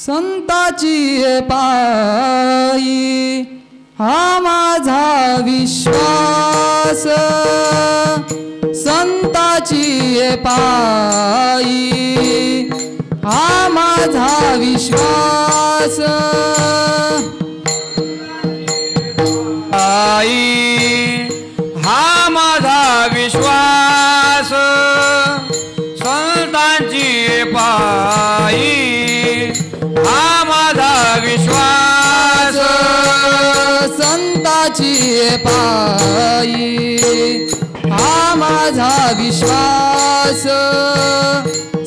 संताची पायी हा माझा विश्वास, संताची पायी हा माझा विश्वास, पायी हा माझा विश्वास, संतांची पायी हा माझा विश्वास, संताची पायी हा माझा विश्वास,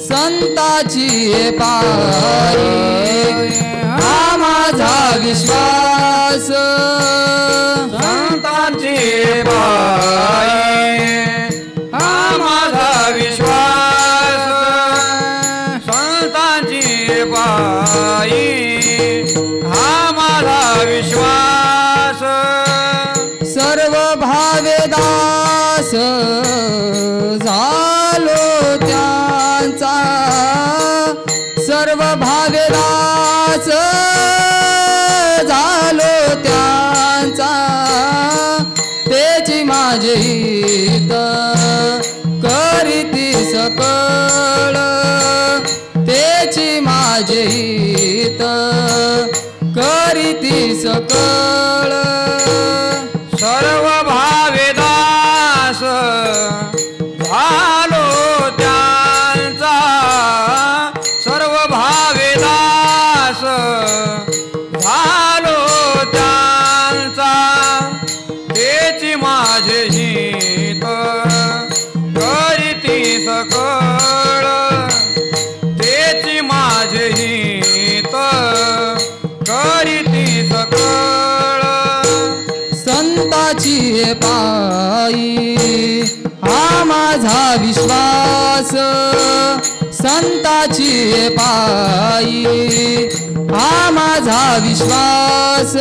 संताची पायी हा माझा विश्वास, संतांची पायी हा माझा विश्वास, संतांची पायी हा माझा विश्वास, सर्व भावेदास झालो त्यांचा, सर्व भावेदास झालो त्यांचा, तेची माझे हित करीती सकळ, तेची माझे हित करीती सकळ, सर्व भावेदास झालो त्यांचा, सर्व भावेदास झालो त्यांचा, तेची माझे हित करीती सकळ, तेची माझे हित करीती सकळ, संताची पायी हा माझा विश्वास, संताची पायी हा माझा विश्वास,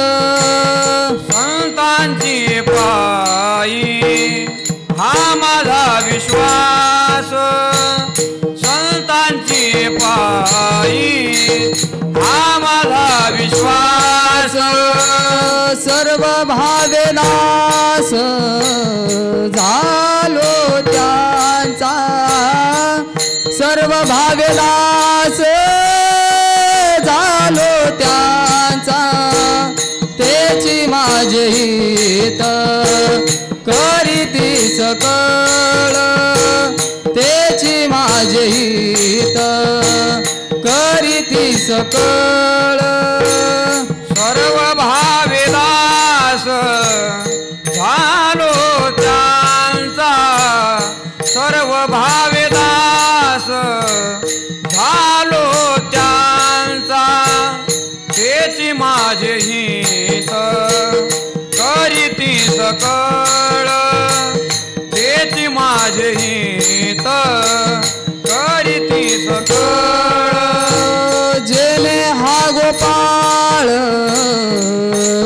संतांची पायी हा माझा विश्वास, संतांची पायी हा माझा विश्वास, सर्व भावेदास झालो त्यांचा, सर्व भावेदास झालो त्यांचा, तेची माझे हित करीती सकळ, तेची माझे हित करीती सकळ, सर्व भावेदास झालो त्यांचा, सर्व भावेदास झालो त्यांचा, तेची माझे हित करीती सकळ, तेची माझे हित करीती सकळ, जेने हा गोपाळ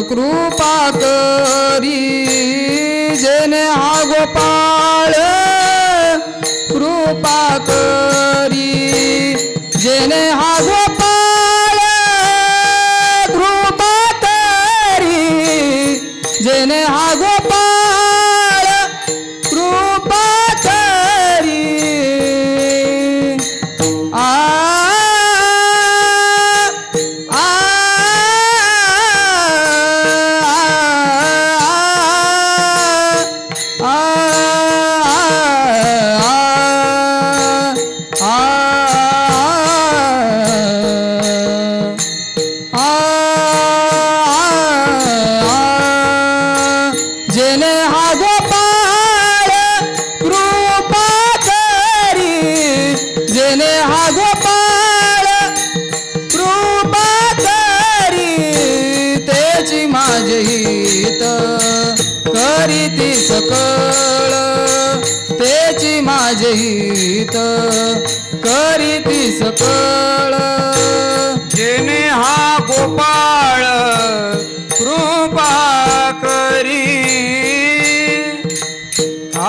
कृपा करी, जेने हा गोपाळ कृपा करी, जेने हा गोपाळ कृपा करी, जेने हा गोपाळ कृपा करी, जेने हा गोपाळ कृपा करी, जेने हा गोपाळ कृपा करी, तेची माझे हित करीती सकळ, तेची माझे हित करीती सकळ, जेने हा गोपाळ कृपा करी, आ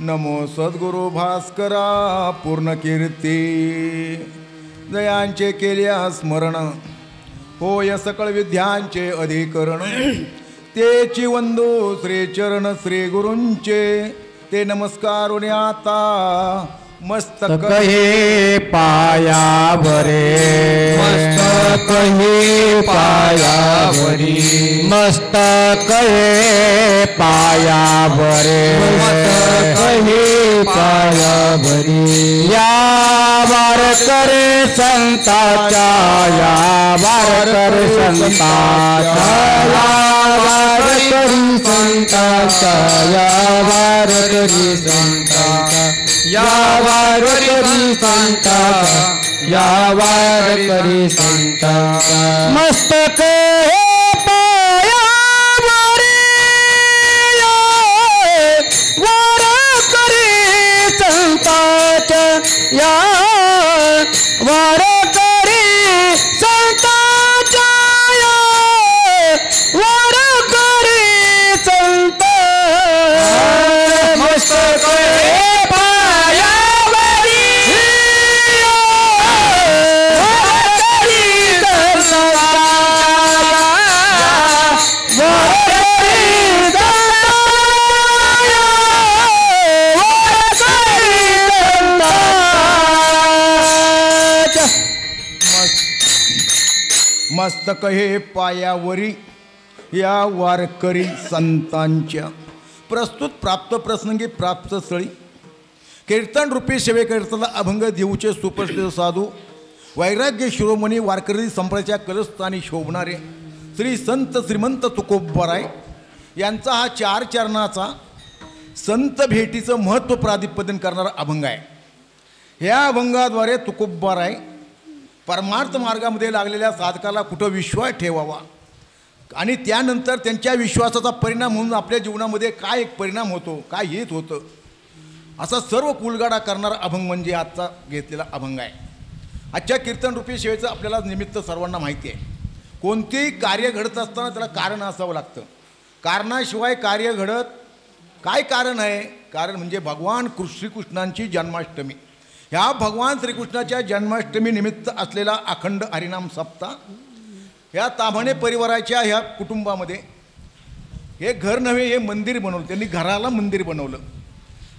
नमो सद्गुरु भास्करा पूर्ण कीर्ती जयांचे केल्या स्मरण होय सकळ विद्यांचे अधिकरण तेची वंदो श्री चरण श्री गुरूंचे ते नमस्कारुने आता मस्तक हे पायावरे मस्तक हे पायावरी मस्तक हे पायावरे मस्तक हे पायावरी या वारकरी संताच्या या वारकरी संताच्या या वारकरी संताच्या या वारकरी संताच्या या वारकरी संताचा या वारकरी संताचा मस्तक हे पायावरी वारकरी संताचा या वारकरी संताचा या वारकरी संत मस्तक मस्तक हे पायावरी या वारकरी संतांच्या प्रस्तुत प्राप्त प्रसंगी प्राप्त स्थळी कीर्तन रूपी सेवेकरिता अभंग देऊचे सुप्रसिद्ध साधू वैराग्य शिरोमणी वारकरी संप्रदायाच्या कलस्थानी शोभणारे श्री संत श्रीमंत तुकोबराय यांचा हा 4 चरणाचा संत भेटीचं महत्त्व प्रातिपदिक करणारा अभंग आहे। ह्या अभंगाद्वारे तुकोबराय परमार्थ मार्गामध्ये लागलेल्या साधकाला कुठं विश्वास ठेवावा आणि त्यानंतर त्यांच्या विश्वासाचा परिणाम म्हणून आपल्या जीवनामध्ये काय एक परिणाम होतो, काय येत होतं, असा सर्व कुलगाडा करणारा अभंग म्हणजे आजचा घेतलेला अभंग आहे। आजच्या कीर्तनरूपी सेवेचं आपल्याला निमित्त सर्वांना माहिती आहे। कोणतेही कार्य घडत असताना त्याला कारण असावं लागतं, कारणाशिवाय कार्य घडत काय कारण आहे? कारण म्हणजे भगवान श्रीकृष्णांची जन्माष्टमी। ह्या भगवान श्रीकृष्णाच्या जन्माष्टमी निमित्त असलेला अखंड हरिनाम सप्ताह ह्या ताम्हाणे परिवाराच्या ह्या कुटुंबामध्ये हे घर नव्हे हे मंदिर बनवलं, त्यांनी घराला मंदिर बनवलं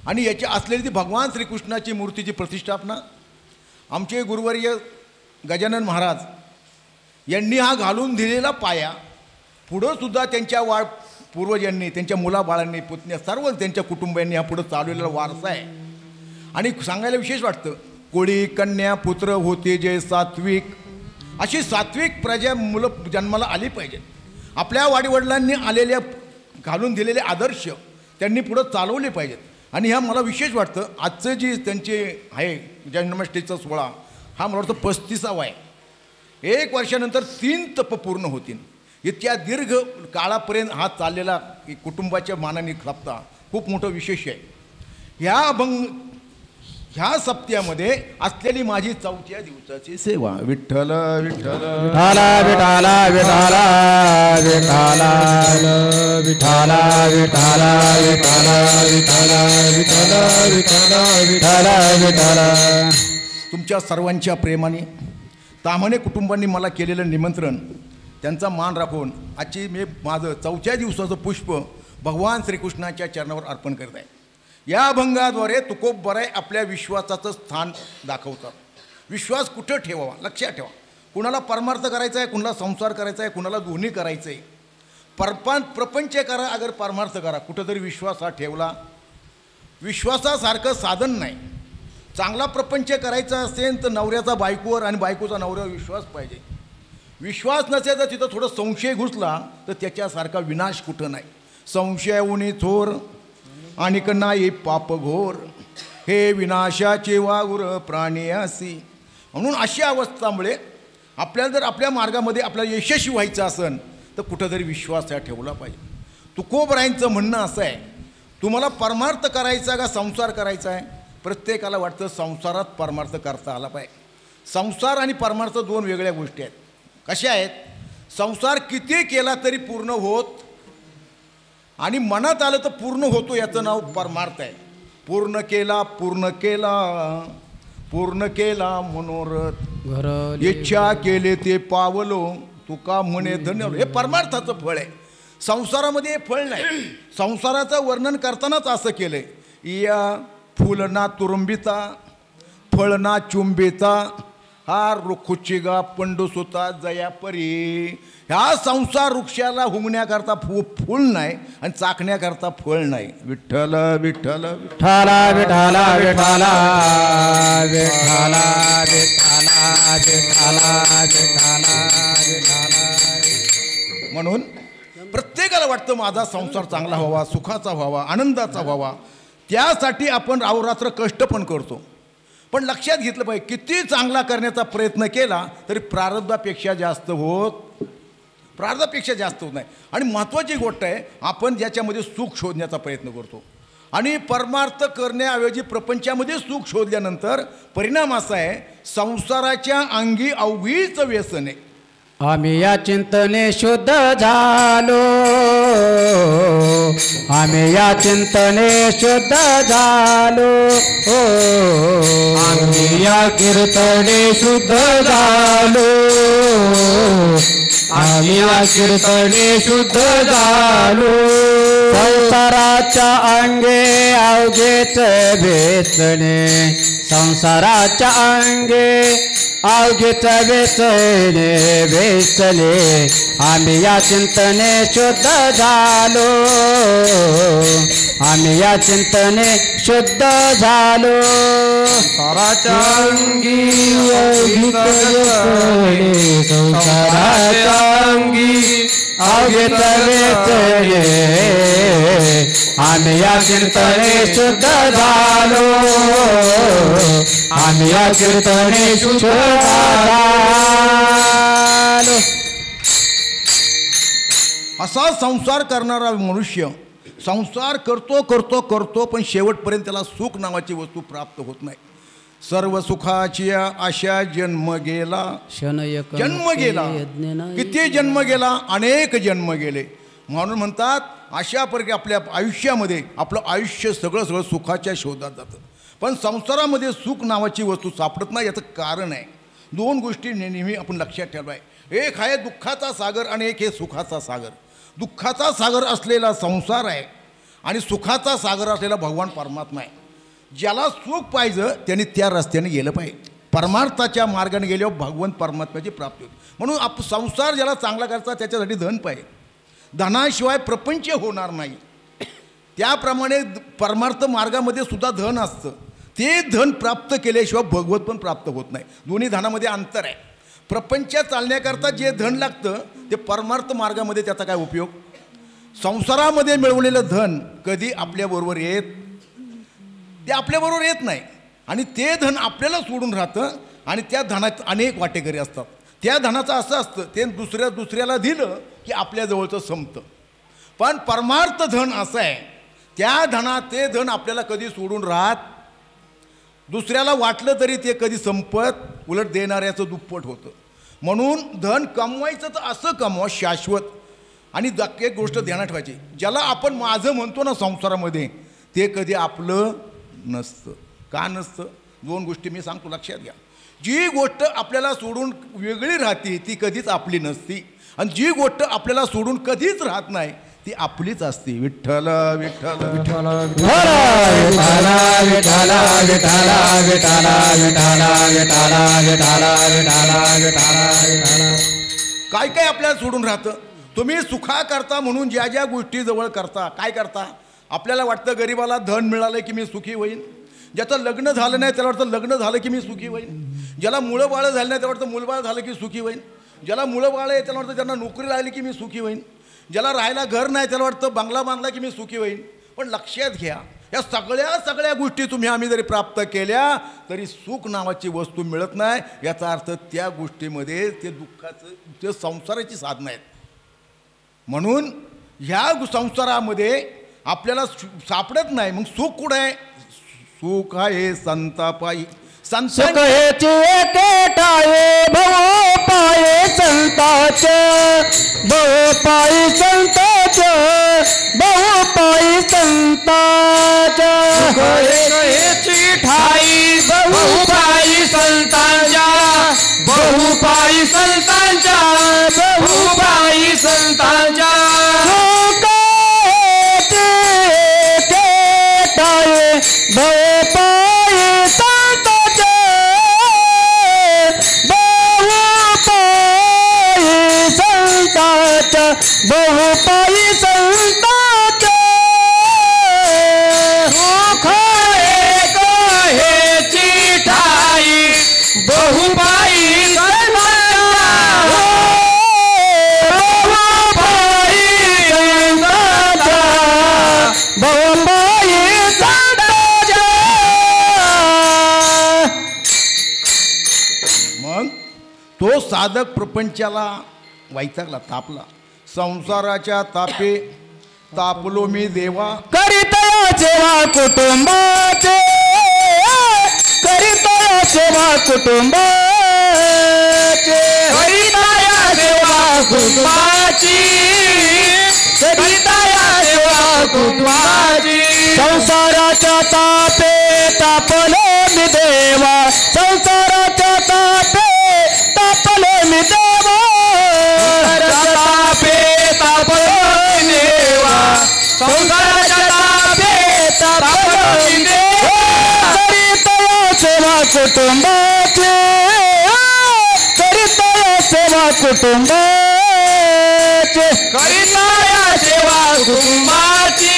आणि याची असलेली ती भगवान श्रीकृष्णाची मूर्तीची प्रतिष्ठापना आमचे गुरुवर्य गजानन महाराज यांनी हा घालून दिलेला पाया पुढंसुद्धा त्यांच्या पूर्वजांनी, त्यांच्या मुलाबाळांनी, पुतण्या सर्व त्यांच्या कुटुंबियांनी हा पुढं चालवलेला वारसा आहे। आणि सांगायला विशेष वाटतं, कोळी कन्या पुत्र होते जे सात्विक, अशी सात्विक प्रजा मुलं जन्माला आली पाहिजेत। आपल्या वाडीवडिलांनी आलेल्या घालून दिलेले आदर्श त्यांनी पुढं चालवले पाहिजेत। आणि ह्या मला विशेष वाटतं, आजचं जी त्यांचे आहे जन्माष्टमीचा सोहळा हा मला वाटतं 35वा आहे। 1 वर्षानंतर 3 तप पूर्ण होतील। इतक्या दीर्घ काळापर्यंत हा चाललेला कुटुंबाच्या मानाने सप्ताह खूप मोठं विशेष आहे। ह्या सप्त्यामध्ये असलेली माझी 4थ्या दिवसाची सेवा विठ्ठल विठ्ठल विठाला विठाला विठाला विठाला विठाला विठाला विठाला विठाला विठाला विठाला विठाला विठाला तुमच्या सर्वांच्या प्रेमाने ताम्हाणे कुटुंबांनी मला केलेलं निमंत्रण त्यांचा मान राखून आजची मी माझं 4थ्या दिवसाचं पुष्प भगवान श्रीकृष्णाच्या चरणावर अर्पण करत आहे। या अभंगाद्वारे तुकोबराय आपल्या विश्वासाचं स्थान दाखवतात। विश्वास कुठं ठेवावा लक्षात ठेवा। कुणाला परमार्थ करायचा आहे, कुणाला संसार करायचा आहे, कुणाला दोन्ही करायचं आहे। प्रपंच करा अगर परमार्थ करा, कुठंतरी विश्वास हा ठेवला। विश्वासासारखं साधन नाही। चांगला प्रपंच करायचा असेल तर नवऱ्याचा बायकोवर आणि बायकोचा नवऱ्यावर विश्वास पाहिजे। विश्वास नसेल तर तिथं थोडं संशय घुसला तर त्याच्यासारखा विनाश कुठं नाही। संशयाहुनी थोर आणिक नाही पाप घोर, हे विनाशाचे वाघुर प्राणी असी। म्हणून अशा अवस्थामुळे आपल्याला जर आपल्या मार्गामध्ये आपल्याला यशस्वी व्हायचं असेल तर कुठंतरी विश्वास हा ठेवला पाहिजे। तुकोबरायांचं म्हणणं असं आहे, तुम्हाला परमार्थ करायचा का संसार करायचा आहे? प्रत्येकाला वाटतं संसारात परमार्थ करता आला पाहिजे। संसार आणि परमार्थ 2 वेगळ्या गोष्टी आहेत। कशा आहेत? संसार किती केला तरी पूर्ण होत आणि मनात आलं तर पूर्ण होतो, याचं नाव परमार्थ आहे। पूर्ण केला पूर्ण केला पूर्ण केला मनोरथ घरले इच्छा केले ते पावलो तुका म्हणे धन्य हे परमार्थाचं फळ आहे. संसारामध्ये हे फळ नाही. संसाराचं वर्णन करतानाच असं केलंय या फुल ना तुरुंबिता फळ ना चुंबिता हा रुखुचिगा पंडुसुता जयापरी. ह्या संसार वृक्षाला हुंगण्याकरता फूल नाही आणि चाकण्याकरता फळ नाही. विठ्ठल विठ्ठल विठ्ठला विठ्ठला विठ्ठला विठ्ठला विठ्ठला विठ्ठला विठ्ठला. म्हणून प्रत्येकाला वाटतं माझा संसार चांगला व्हावा, सुखाचा व्हावा, आनंदाचा व्हावा. त्यासाठी आपण रावरात्र कष्ट पण करतो. पण लक्षात घेतलं पाहिजे किती चांगला करण्याचा प्रयत्न केला तरी प्रारब्धापेक्षा जास्त होत नाही. आणि महत्त्वाची गोष्ट आहे आपण ज्याच्यामध्ये सुख शोधण्याचा प्रयत्न करतो आणि परमार्थ करण्याऐवजी प्रपंचामध्ये सुख शोधल्यानंतर परिणाम असा आहे संसाराच्या अंगी अवघीच व्यसन आहे. आम्ही या चिंतने शुद्ध झालो आम्ही या चिंतने शुद्ध झालो आम्ही या कीर्तने शुद्ध झालो आम्ही या कीर्तने शुद्ध झालो. संसाराच्या अंगे अवघेच वेचणे संसाराच्या अंगे अवघेच वेचणे आम्ही या चिंतने शुद्ध झालो आम्ही या चिंतने शुद्ध झालो. संसाराच्या अंगी अवघेच वेचणे संसाराच्या अंगी अवघेच वेचणे आम्ही या चिंतने शुद्ध झालो आम्ही या कीर्तने शुद्ध झालो. असा संसार करणारा मनुष्य संसार करतो करतो करतो पण शेवटपर्यंत त्याला सुख नावाची वस्तू प्राप्त होत नाही. सर्व सुखाची आशा जन्म गेला जन्म गेला किती जन्म गेला अनेक जन्म गेले. म्हणून म्हणतात अशा प्रकारे आपल्या आयुष्यामध्ये आपलं आयुष्य सगळं सुखाच्या शोधात जातं. पण संसारामध्ये सुख नावाची वस्तू सापडत नाही. याचं कारण आहे दोन गोष्टी नेहमी आपण लक्षात ठेवायला आहे. एक आहे दुःखाचा सागर आणि एक हे सुखाचा सागर. दुःखाचा सागर असलेला संसार आहे आणि सुखाचा सागर असलेला भगवान परमात्मा आहे. ज्याला सुख पाहिजे त्यांनी त्या रस्त्याने गेलं पाहिजे. परमार्थाच्या मार्गाने गेल्यावर भगवंत परमात्म्याची प्राप्ती होते. म्हणून संसार ज्याला चांगला करायचा त्याच्यासाठी धन पाहिजे. धनाशिवाय प्रपंच होणार नाही. त्याप्रमाणे परमार्थ मार्गामध्ये सुद्धा धन असतं. ते धन प्राप्त केल्याशिवाय भगवत पण प्राप्त होत नाही. दोन्ही धनामध्ये अंतर आहे. प्रपंच चालण्याकरता जे धन लागतं ते परमार्थ मार्गामध्ये त्याचा काय उपयोग. संसारामध्ये मिळवलेलं धन कधी आपल्याबरोबर ते आपल्याबरोबर येत नाही आणि ते धन आपल्याला सोडून राहतं आणि त्या धनात अनेक वाटेकरी असतात. त्या धनाचं असं असतं ते दुसऱ्याला दिलं की आपल्याजवळचं संपतं. पण परमार्थ धन असं आहे त्या ते धन आपल्याला कधी सोडून राहत दुसऱ्याला वाटलं तरी ते कधी संपत उलट देणाऱ्याचं दुप्पट होतं. म्हणून धन कमवायचं तर असं कमवा शाश्वत. आणि एक गोष्ट ध्यानात ठेवायची ज्याला आपण माझं म्हणतो ना संसारामध्ये ते कधी आपलं नसतं. का नसतं. दोन गोष्टी मी सांगतो लक्षात घ्या. जी गोष्ट आपल्याला सोडून वेगळी राहते ती कधीच आपली नसती आणि जी गोष्ट आपल्याला सोडून कधीच राहत नाही ती आपलीच असते. विठ्ठल विठ्ठल विठ्ठल काय काय आपल्याला सोडून राहतं. तुम्ही सुखा करता म्हणून ज्या ज्या गोष्टी जवळ करता काय करता आपल्याला वाटतं गरीबाला धन मिळालं की मी सुखी होईन. ज्याचं लग्न झालं नाही त्याला वाटतं लग्न झालं की मी सुखी होईन. ज्याला मुलं बाळ झालं नाही त्याला वाटतं मुलबाळ झालं की सुखी होईन. ज्याला मुलं बाळ आहे त्याला वाटतं त्यांना नोकरी लागली की मी सुखी होईन. ज्याला राहायला घर नाही त्याला वाटतं बंगला बांधला की मी सुखी होईन. पण लक्षात घ्या या सगळ्या गोष्टी तुम्ही आम्ही जरी प्राप्त केल्या तरी सुख नावाची वस्तू मिळत नाही. याचा अर्थ त्या गोष्टीमध्ये ते दुःखाचं ते संसाराची साधनं आहेत. म्हणून ह्या संसारामध्ये आपल्याला सापडत नाही. मग सुख कुठं आहे. सुख आहे संतापायी. सुख हेची एकेटाये भव पाये संताचे भव पायी संताचे भव पायी संताचे ठाई बहुपाई संतांच्या बहुपाई संतांच्या बहुपाई संतांच्या बहुपाई संतांच्या बहुपाई संतांच्या बहुपाई संतांच्या सुख एक हेची ठाई बहुपाई संतांच्या बहुपाई संतांच्या बहुपाई संतांच्या मग तो साधक प्रपंचाला वैतागला, तापला. संसाराच्या तापे तापलो मी देवा, करीतया सेवा कुटुंबाचे, करीतया सेवा कुटुंबाचे, करीतया सेवा कुटुंबाची, करीतया सेवा कुटुंबाची. संसाराच्या तापे तापलो मी देवा, संसाराच्या तापे तापलो मी देवा, तापे तापलो मी देवा, संसाराच्या तापे तापलो मी देवा. करीतया सेवा कुटुंबाचे, करीतया सेवा कुटुंबाचे, करीतया सेवा कुटुंबाची,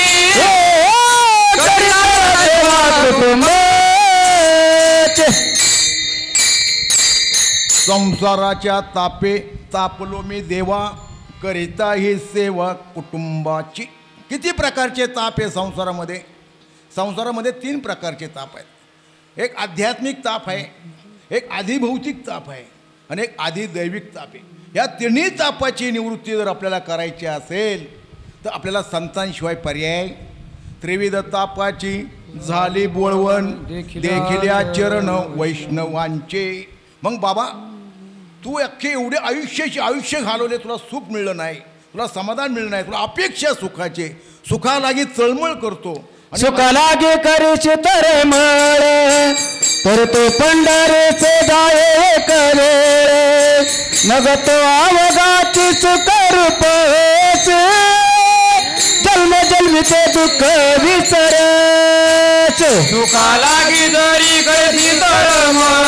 करीतया सेवा कुटुंबाचे. संसाराच्या तापे तापलो मी देवा, करिता ही सेवा कुटुंबाची. किती प्रकारचे ताप आहे संसारामध्ये? संसारामध्ये 3 प्रकारचे ताप आहेत. एक आध्यात्मिक ताप आहे, एक आधिभौतिक ताप आहे आणि एक आधिदैविक ताप आहे. या तिन्ही तापाची निवृत्ती जर आपल्याला करायची असेल तर आपल्याला संतांशिवाय पर्याय. त्रिविध तापाची झाली बोळवण, देखिल्या चरण वैष्णवांचे. मग बाबा तू अख्खे एवढे आयुष्य घालवले, तुला सुख मिळलं नाही, तुला समाधान मिळलं नाही, तुला अपेक्षा सुखाचे, सुखालागी चळमळ करतो. सुखालागी करीच तर मळ, तर तो पंढरीचे जाये करे, मग तो अवघाची सुख रूपच, जन्म जन्मीचे दुःख विसरच. सुखालागी जरी करती तळमळ,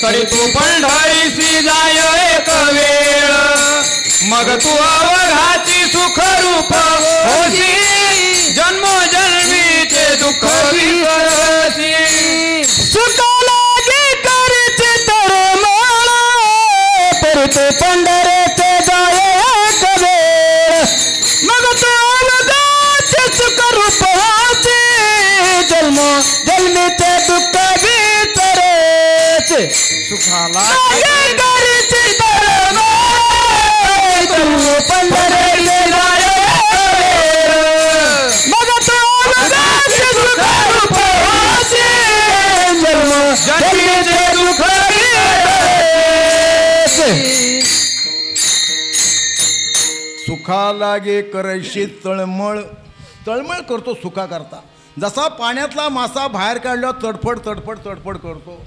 तरी तू पंढरीसी जाय एक वेळ, मग तू अवघाची सुख रूप होती, जन्मोजन्मीचे दुःख विसरसी. सुखालागी करीच तर मळ, तर तो पंढरीचे जाये एक वेळ, मग तो अवघाची सुख रूप होती, जन्म जन्मीचे दुःख विसरच. सुखाला करीची तर मळ, तू पंढरीचे जाये मग तो अवघाची सुख रूप होती, जन्म जन्मीचे दुःख विसरच. सुखालागे करशी तळमळ, तळमळ करतो सुखाकरता. जसा पाण्यातला मासा बाहेर काढल्यावर तडफड तडफड तडफड करतो,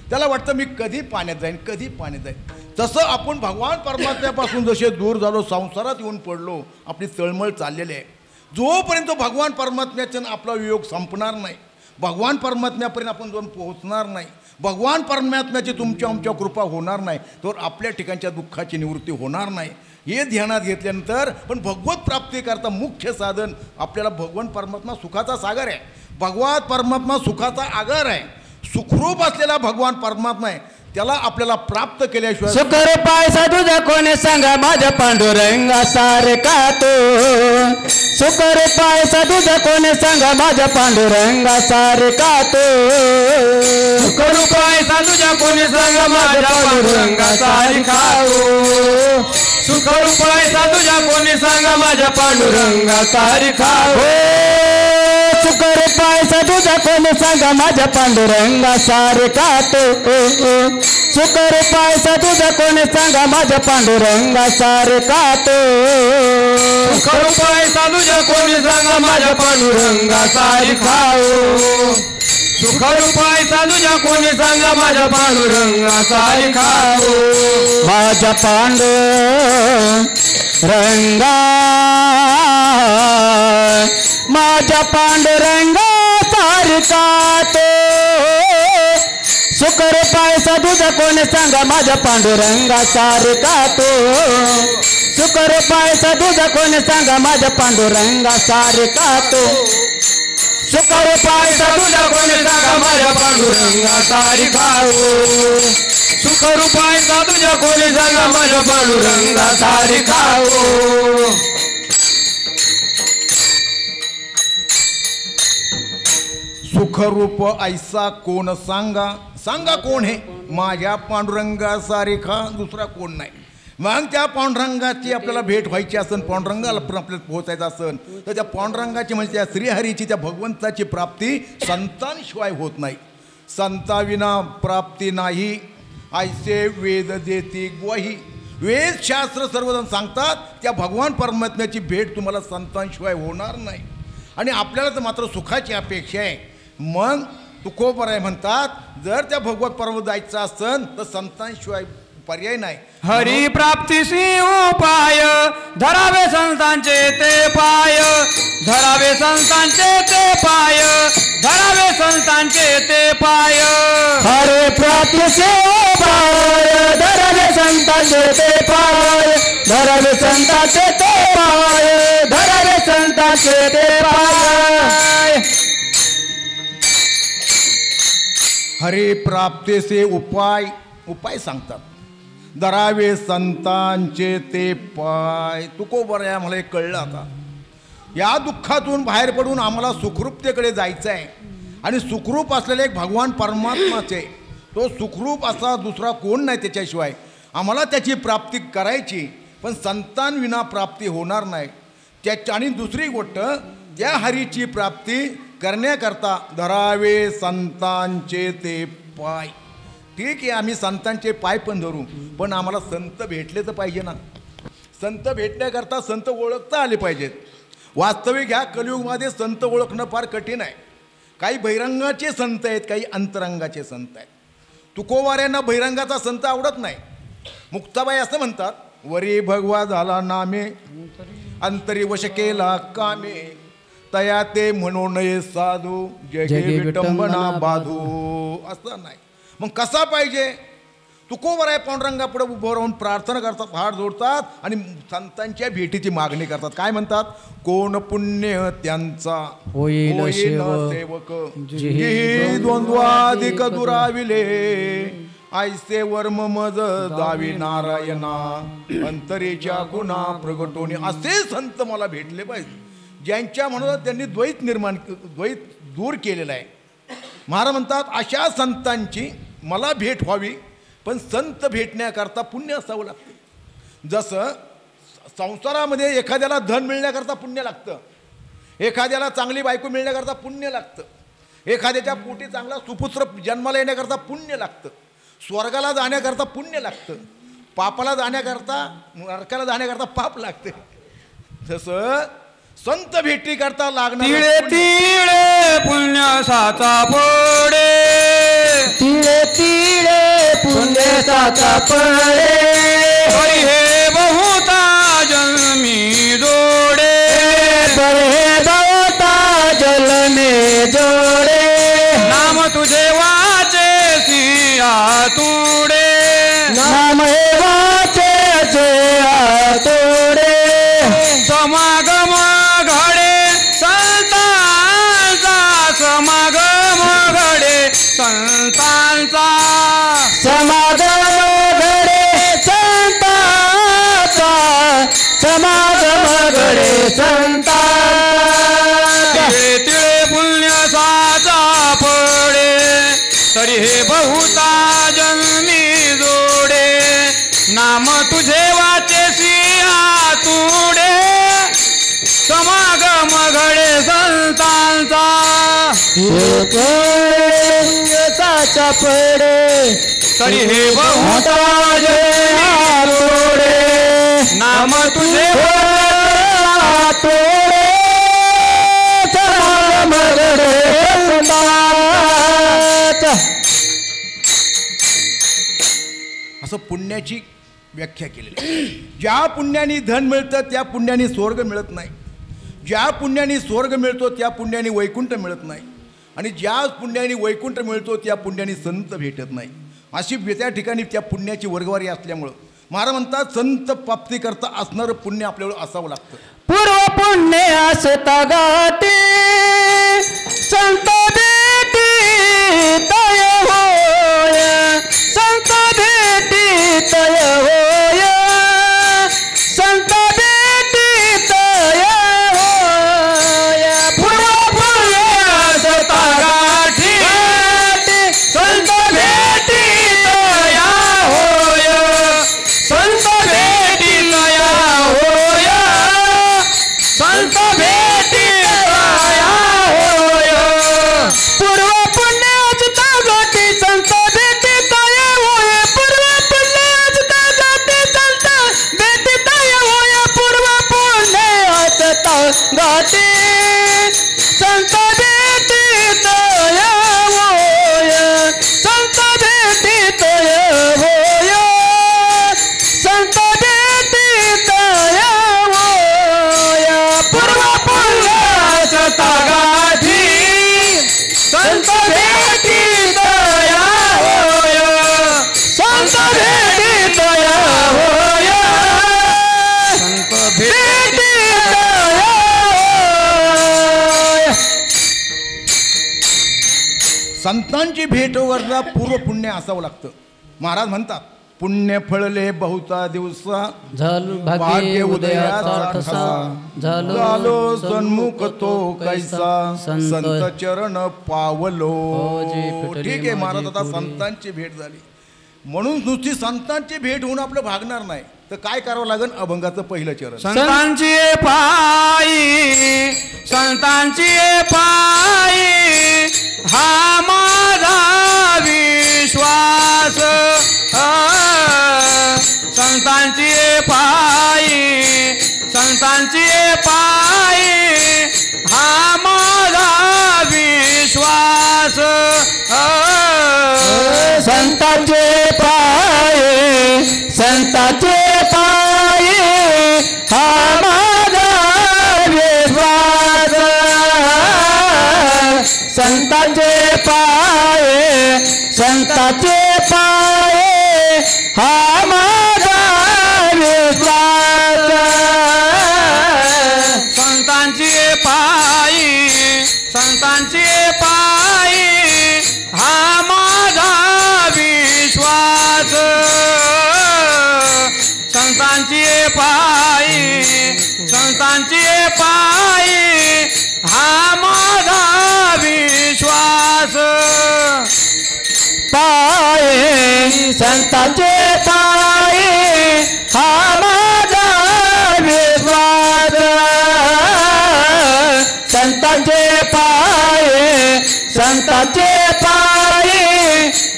त्याला वाटतं मी कधी पाण्यात जाईन, कधी पाण्यात जाईन. तसं आपण भगवान परमात्म्यापासून जसे दूर झालो, संसारात येऊन पडलो, आपली तळमळ चाललेली आहे. जोपर्यंत भगवान परमात्म्याचा आपला वियोग संपणार नाही, भगवान परमात्म्यापर्यंत आपण जाऊन पोहोचणार नाही, भगवान परमात्म्याची तुमच्या आमच्या कृपा होणार नाही, तर आपल्या ठिकाणच्या दुःखाची निवृत्ती होणार नाही. हे ध्यानात घेतल्यानंतर पण भगवत प्राप्तीकरता मुख्य साधन आपल्याला भगवान परमात्मा सुखाचा सागर आहे, भगवान परमात्मा सुखाचा आगर आहे. सुखरूप असलेला भगवान परमात्मा आहे, त्याला आपल्याला प्राप्त केल्याशिवाय. सुकर पायसा तुझ्या कोणी सांगा माझ्या पांडुरंगा सारखा तो, सुकर पायसा तुझ्या कोणी सांगा माझ्या पांडुरंगा सारखा तो, सुकर पायसा तुझ्या कोणी सांगा माझ्या पांडुरंगा सारखा तो, सुकर पायसा तुझ्या कोणी सांगा माझ्या पांडुरंगा सारखा तो. सुकर पायसा तुझ्या कोणी सांगा माझ्या पांडुरंगा सारखा तो, सुकर पायसा तुझ्या कोणी सांगा माझ्या पांडुरंगा सारखा तो, सुकर पायसा तुझ्या कोणी सांगा माझ्या पांडुरंगा सारखा तो. सुखरूपाय साधूच्या कोणी सांगा माझ्या पांडुरंगा सारिखा माझ्या पांडुरंगा माझ्या पांडुरंगा सारिका तो सुखरूपाय साधूचा कोणी सांगा माझ्या पांडुरंगा सारिका तो सुखरूपाय साधूचा कोणी सांगा माझ्या पांडुरंगा सारिका तो सुखरूपाय साधूच्या कोणी सांगा माझ्या पांडुरंगा सारिखा सुखरूपाय साधूच्या कोणी सांगा माझ्या पांडुरंगा सारिखा सुखरूप ऐसा कोण सांगा सांगा कोण हे माझ्या पांडुरंगा सारिखा दुसरा कोण नाही. मग त्या पांडुरंगाची आपल्याला भेट व्हायची असन पांडुरंगाला पण आपल्याला पोहोचायचं असन तर त्या पांडुरंगाची म्हणजे त्या श्रीहरीची त्या भगवंताची प्राप्ती संतांशिवाय होत नाही. संताविना प्राप्ती नाही ऐसे वेद देती ग्वाही. वेद शास्त्र सर्वजण सांगतात त्या भगवान परमात्म्याची भेट तुम्हाला संतांशिवाय होणार नाही. आणि आपल्याला तर मात्र सुखाची अपेक्षा आहे. मग तुकोबराय म्हणतात जर त्या भगवत परम जायचं असन तर संतांशिवाय पर्याय नाही. हरी प्राप्तीसी उपाय धरावे संतांचे ते पाय धरावे संतांचे ते पाय धरावे संतांचे ते पाय हरे प्राप्तीचे उपाय धरावे संतांचे ते पाय धरावे संतांचे ते पाय धरावे संतांचे ते पाय. हरी प्राप्तीचे उपाय सांगतात धरावे संतांचे ते पाय. तुकोबराय मला एक कळलं आता या दुःखातून बाहेर पडून आम्हाला सुखरूपतेकडे जायचं आहे. आणि सुखरूप असलेले एक भगवान परमात्माचे तो सुखरूप असा दुसरा कोण नाही त्याच्याशिवाय. आम्हाला त्याची प्राप्ती करायची पण संतांविना प्राप्ती होणार नाही. आणि दुसरी गोष्ट त्या हरीची प्राप्ती करण्याकरता धरावे संतांचे ते पाय. ठीक आहे आम्ही संतांचे पाय पण धरू पण आम्हाला संत भेटले तर पाहिजे ना. संत भेटण्याकरता संत ओळखता आले पाहिजेत. वास्तविक ह्या कलियुगमध्ये संत ओळखणं फार कठीण आहे. काही बहिरंगाचे संत आहेत काही अंतरंगाचे संत आहेत. तुकोबाऱ्यांना बहिरंगाचा संत आवडत नाही. मुक्ताबाई असं म्हणतात वरी भगवा झाला नामे अंतरी वश केला कामे तया ते म्हणू नये साधू जगे विटंबना बाधू. असं नाही. मग कसा पाहिजे तुकोबराय पांडुरंगापुढे उभं राहून प्रार्थना करतात हात जोडतात आणि संतांच्या भेटीची मागणी करतात. काय म्हणतात कोण पुण्य त्यांचा होईल सेवक जी द्वंद्वाधिक दुराविले ऐसे वर्म मज दावी नारायणा अंतरेच्या गुणा प्रगटोने. असे संत मला भेटले पाहिजे ज्यांच्या म्हणून त्यांनी द्वैत दूर केलेलं आहे. महाराज म्हणतात अशा संतांची मला भेट व्हावी पण संत भेटण्याकरता पुण्य असावं लागतं. जसं संसारामध्ये एखाद्याला धन मिळण्याकरता पुण्य लागतं एखाद्याला चांगली बायको मिळण्याकरता पुण्य लागतं एखाद्याच्या पोटी चांगला सुपुत्र जन्माला येण्याकरता पुण्य लागतं स्वर्गाला जाण्याकरता पुण्य लागतं पापाला जाण्याकरता नरकाला जाण्याकरता पाप लागते. जसं संत भेटी करता लागणार तिळे तिळे पुण्य साचा पडे तिळे तिळे पुण्य साचा पडे हरी हे बहुता जन्मी जोडे हे बहुता जलमे जोडे नाम तुझे वाचे सिया तुडे नाम हे वाचे तोडे समागम समागम घडे संतांचा समागम घडे संतांचा समागम घडे संतांचा तिळे तिळे पुण्य साचा पडे तरी हे बहुता जन्मी जोडे नाम तुझे वाचे सिया तुडे समागम घडे संतांचा साचा पडे तरी हे बहुता तोडे नाम तुझे तोडे समागम घडे संतांचा असं पुण्याची व्याख्या केलेली आहे. ज्या पुण्याने धन मिळतं त्या पुण्याने स्वर्ग मिळत नाही, ज्या पुण्याने स्वर्ग मिळतो त्या पुण्याने वैकुंठ मिळत नाही, आणि ज्या पुण्याने वैकुंठ मिळतो त्या पुण्याने संत भेटत नाही. अशी त्या ठिकाणी त्या पुण्याची वर्गवारी असल्यामुळं महाराज म्हणतात संत प्राप्तीकरता असणारं पुण्य आपल्याला असावं लागतं. पूर्व पुण्य असता गाठी संत भेटी तय होय, संत भेटी तय होय, संत भेटी तय होय. पूर्व पुण्य असता गाठी संत भेटी तया होय, संत भेटी तया होय, संत भेटी तया होय. पूर्व पुण्याची गाठी संत भेटी तय होय, पूर्व पुण्याची गाठी संत भेटी तय होय, पूर्व पुण्याची गाठी संत भेटी तय होय, संत भेटी तय होय, संत भेटी तय होय. पूर्व पुण्यासता गाठी संत भेटी तया होय, संत भेटी तया होय, संत भेटी तय होय. संतांची भेट वरला पूर्व पुण्य असावं लागतं. महाराज म्हणतात पुण्य फळले बहुता दिवसा, झालो भाग्य उदयाचा ठसा, झालो झालो सन्मुख तो कैसा, संत चरण पावलो. ठीक आहे महाराज, आता संतांची भेट झाली म्हणून नुसती संतांची भेट होऊन आपलं भागणार नाही, तर काय करावं लागेल? अभंगाचं पहिलं चरण. संतांची पायी, संतांची पायी हा माझा विश्वास, संतांची पायी, संतांची पायी हा माझा विश्वास, संतांचे पाये, संतांचे पाये हा माझा विश्वास, संतांचे पाये, संतांचे पाये हा माझा विश्वास, संतांची पायी, संतांची पायी हा माझा विश्वास, संतांची पायी, संतांची पायी हा माझा विश्वास, पाये संतांचे पाये हा माझा विश्वास, संतांचे पाये, संतांचे पाये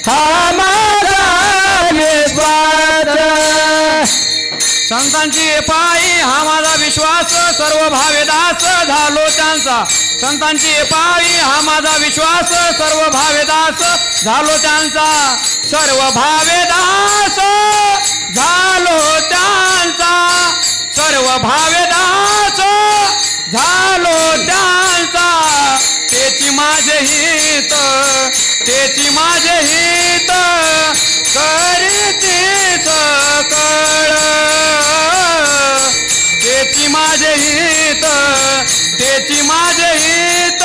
हा माझा विश्वास, संतांची पायी हा माझा विश्वास, सर्व भावेदास झालो त्यांचा, संतांची पायी हा माझा विश्वास, सर्व भावेदास झालो त्यांचा, सर्व भावेदास झालो त्यांचा, सर्व भावेदास झालो त्यांचा, तेची माझे हित, तेची माझे हित करीतीच कळ, तेची माझे हित, तेची माझे हित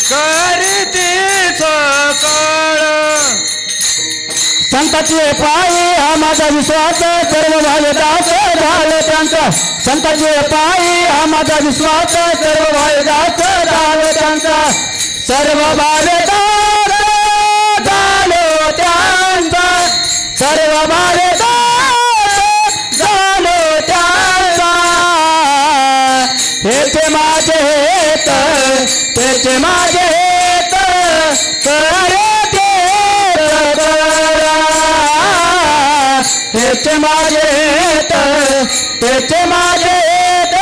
करीतीच कळ, संतांचे पायी हा माझा विश्वास, सर्व भावेदास झालो त्यांचा, संतांचे पायी हा माझा विश्वास, सर्व भावेदास झालो त्यांचा, सर्व भावेदास झालो त्यांचा, सर्व भावेदास झालो त्यांचा, हेचे माझे हेत, तेचे माझे हेत करे तेचे माझे हेत, तेचे माझे हेत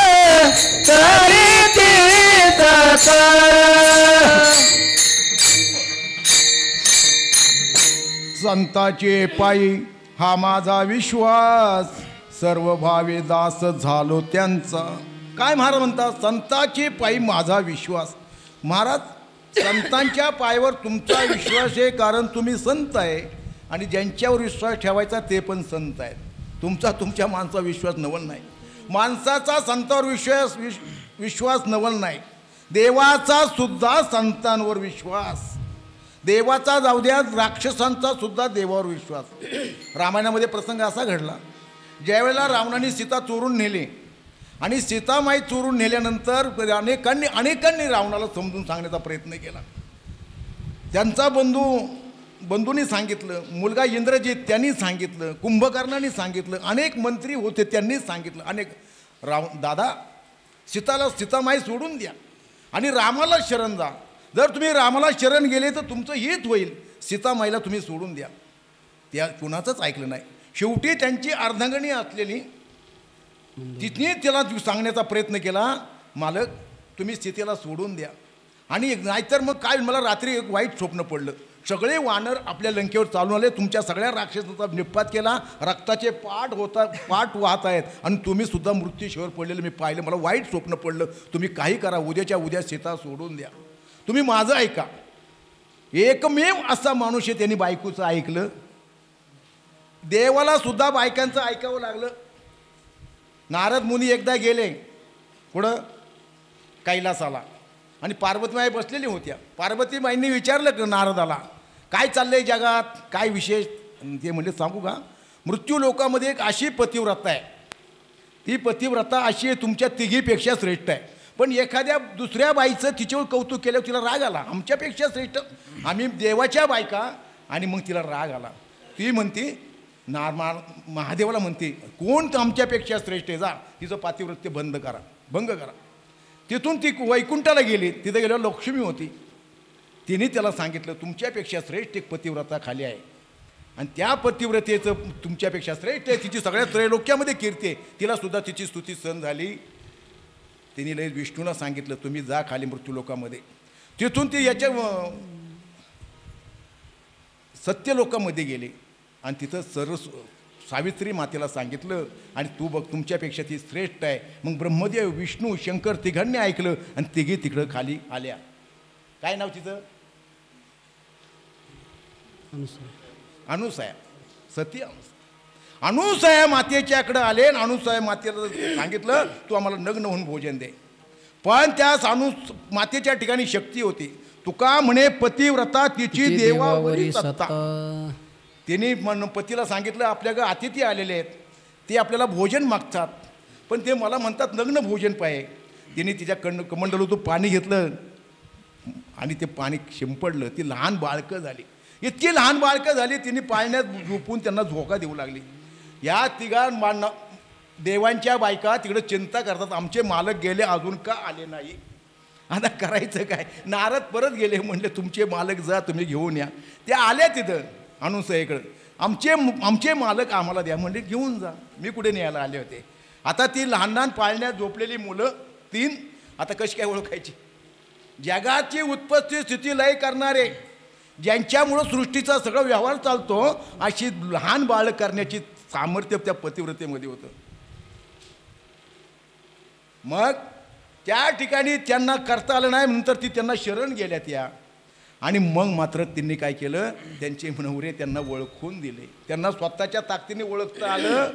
करीतीच कळ, संतांचे पायी हा माझा विश्वास सर्व भावे दास झालो त्यांचा. काय महाराज म्हणतात, संतांचे पायी माझा विश्वास. महाराज, संतांच्या पायावर तुमचा विश्वास आहे कारण तुम्ही संत आहे, आणि ज्यांच्यावर विश्वास ठेवायचा ते पण संत आहेत. तुमच्या माणसावर विश्वास नवल नाही. माणसाचा संतांवर विश्वास नवल नाही. देवाचा सुद्धा संतांवर विश्वास, देवाचा जाऊ द्या, राक्षसांचा सुद्धा देवावर विश्वास. रामायणामध्ये प्रसंग असा घडला, ज्यावेळेला रावणाने सीता चोरून नेली आणि सीतामाई चोरून नेल्यानंतर अनेकांनी रावणाला समजून सांगण्याचा प्रयत्न केला. त्यांचा बंधूंनी सांगितलं, मुलगा इंद्रजित त्यांनी सांगितलं, कुंभकर्णांनी सांगितलं, अनेक मंत्री होते त्यांनी सांगितलं, दादा सीतामाई सोडून द्या आणि रामाला शरण जा. जर तुम्ही रामाला शरण गेले तर तुमचं हित होईल, सीतामाईला तुम्ही सोडून द्या. त्या कुणाचंच ऐकलं नाही. शेवटी त्यांची अर्धांगिनी असलेली तिने त्याला सांगण्याचा प्रयत्न केला, मालक तुम्ही सीतेला सोडून द्या. आणि नाहीतर मग काय, मला रात्री एक वाईट स्वप्न पडलं, सगळे वानर आपल्या लंकेवर चालून आले, तुमच्या सगळ्या राक्षसांचा निपात केला, रक्ताचे पाठ वाहत आहेत आणि तुम्ही सुद्धा मृत्यूशेवर पडलेलं मी पाहिलं. मला वाईट स्वप्न पडलं, तुम्ही काही करा, उद्याच्या उद्या सीता सोडून द्या, तुम्ही माझं ऐका. एकमेव असा माणूस आहे त्यांनी बायकोचं ऐकलं. देवाला सुद्धा बायकांचं ऐकावं लागलं. नारद मुनी एकदा गेले पुढं कैलासाला आणि पार्वतीमाई बसलेली होत्या. पार्वतीमाईंनी विचारलं की नारदाला, काय चाललंय जगात, काय विशेष? ते म्हणजे सांगू का, मृत्यू लोकामध्ये एक अशी पतिव्रता आहे, ती पतिव्रता अशी आहे तुमच्या तिघीपेक्षा श्रेष्ठ आहे. पण एखाद्या दुसऱ्या बाईचं तिच्यावर कौतुक केल्यावर तिला राग आला, आमच्यापेक्षा श्रेष्ठ आम्ही देवाच्या बायका, आणि मग तिला राग आला. ती म्हणते महादेवाला म्हणते, कोण आमच्यापेक्षा श्रेष्ठ आहे, जा तिचं पातिव्रत्य भंग करा. तिथून ती वैकुंठाला गेली. तिथं गेल्यावर लक्ष्मी होती. तिने त्याला सांगितलं, तुमच्यापेक्षा श्रेष्ठ एक पतिव्रता खाली आहे, आणि त्या पतिव्रतेचं तुमच्यापेक्षा श्रेष्ठ आहे, तिची सगळ्या त्रैलोक्यामध्ये कीर्ती आहे, तिला सुद्धा तिची स्तुती सहन झाली. तिने लय विष्णूला सांगितलं, तुम्ही जा खाली मृत्यूलोकामध्ये. तिथून ती याच्या सत्यलोकामध्ये गेली आणि तिथं सावित्री मातेला सांगितलं, आणि तू बघ तुमच्यापेक्षा ती श्रेष्ठ आहे. मग ब्रह्मदेव, विष्णू, शंकर तिघांनी ऐकलं आणि तिघी तिकडं खाली आल्या. काय नाव तिचं? अनुसया, सती अनुसया मातेच्याकडं आले आणि अनुसया मातेला सांगितलं, तू आम्हाला नग्न होऊन भोजन दे. पण त्यास मातेच्या ठिकाणी शक्ती होती. तुका म्हणे पतिव्रता तिची देवावरी सत्ता. तिने पतीला सांगितलं, आपल्याकडे अतिथी आलेले आहेत, ते आपल्याला भोजन मागतात, पण ते मला म्हणतात नग्न भोजन पाहिजे. तिने तिच्या कमंडलूतून पाणी घेतलं आणि ते पाणी शिंपडलं. ती लहान बाळकं झाली, इतकी लहान बाळकं झाली, तिने पाळण्यात झोपून त्यांना झोका देऊ लागली. या तिघा देवांच्या बायका तिकडे चिंता करतात, आमचे मालक गेले अजून का आले नाही, आता करायचं काय? नारद परत गेले, म्हणले तुमचे मालक जा, तुम्ही घेऊन या. त्या आल्या तिथं अनुसयेकडं, आमचे मालक आम्हाला द्या. म्हणले घेऊन जा, मी कुठे न्यायला आले होते. आता ती लहान लहान पाळण्यात झोपलेली मुलं तीन, आता कशी काय ओळखायची? जगाची उत्पत्ती स्थिती लय करणारे, ज्यांच्यामुळं सृष्टीचा सगळा व्यवहार चालतो, अशी लहान बाळ करण्याची सामर्थ्य त्या पतिव्रतेमध्ये होतं. मग त्या ठिकाणी त्यांना करता आलं नाही, नंतर ती त्यांना शरण गेल्या त्या. आणि मग मात्र त्यांनी काय केलं, त्यांचे नवरे त्यांना ओळखून दिले, त्यांना स्वतःच्या ताकदीने ओळखता आलं.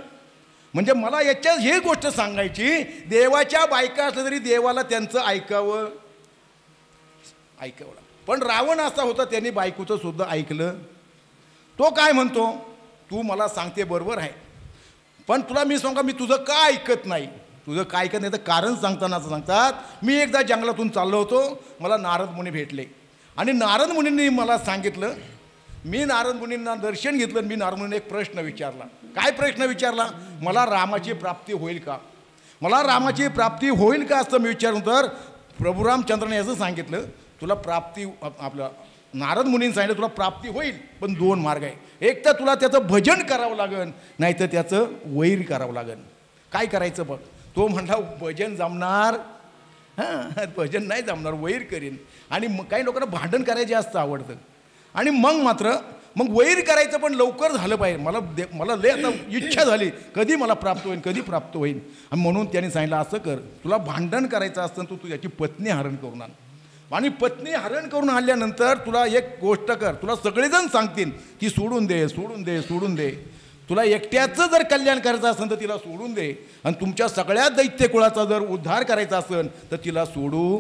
म्हणजे मला याच्यात ही गोष्ट सांगायची, देवाच्या बायका असलं तरी देवाला त्यांचं ऐकावं. पण रावण असा होता, त्यांनी बायकोचं सुद्धा ऐकलं. तो काय म्हणतो, तू मला सांगते बरोबर आहे, पण तुला मी सांगा, मी तुझं का ऐकत नाही. तुझं काय ऐकत नाही तर कारण सांगताना असं सांगतात, मी एकदा जंगलातून चाललो होतो, मला नारद मुनी भेटले आणि नारद मुनींनी मला सांगितलं, मी नारद मुनींना दर्शन घेतलं. मी नारद मुनींना एक प्रश्न विचारला. काय प्रश्न विचारला? मला रामाची प्राप्ती होईल का, मला रामाची प्राप्ती होईल का असं मी विचारून. तर प्रभू रामचंद्राने असं सांगितलं, तुला प्राप्ती, आपलं नारद मुनींनी सांगितलं तुला प्राप्ती होईल, पण दोन मार्ग आहे. एक तर तुला त्याचं भजन करावं लागेल, नाही तर त्याचं वैर करावं लागेल. काय करायचं बघ. तो म्हणला भजन जमणार, हां भजन नाही जमणार, वैर करीन. आणि मग काही लोकांना भांडण करायचे जास्त आवडतं. आणि मग मात्र मग वैर करायचं पण लवकर झालं पाहिजे. मला लय आता इच्छा झाली कधी मला प्राप्त होईल, कधी प्राप्त होईल. आणि म्हणून त्यांनी सांगितलं असं कर, तुला भांडण करायचं असतं तू तुझ्याची पत्नी हरण करून आण. आणि पत्नी हरण करून आणल्यानंतर तुला एक गोष्ट कर, तुला सगळेजण सांगतील की सोडून दे सोडून दे सोडून दे. तुला एकट्याचं जर कल्याण करायचं असेल तर तिला सोडून दे. आणि तुमच्या सगळ्या दैत्य कुळाचा जर उद्धार करायचा असेल तर तिला सोडू.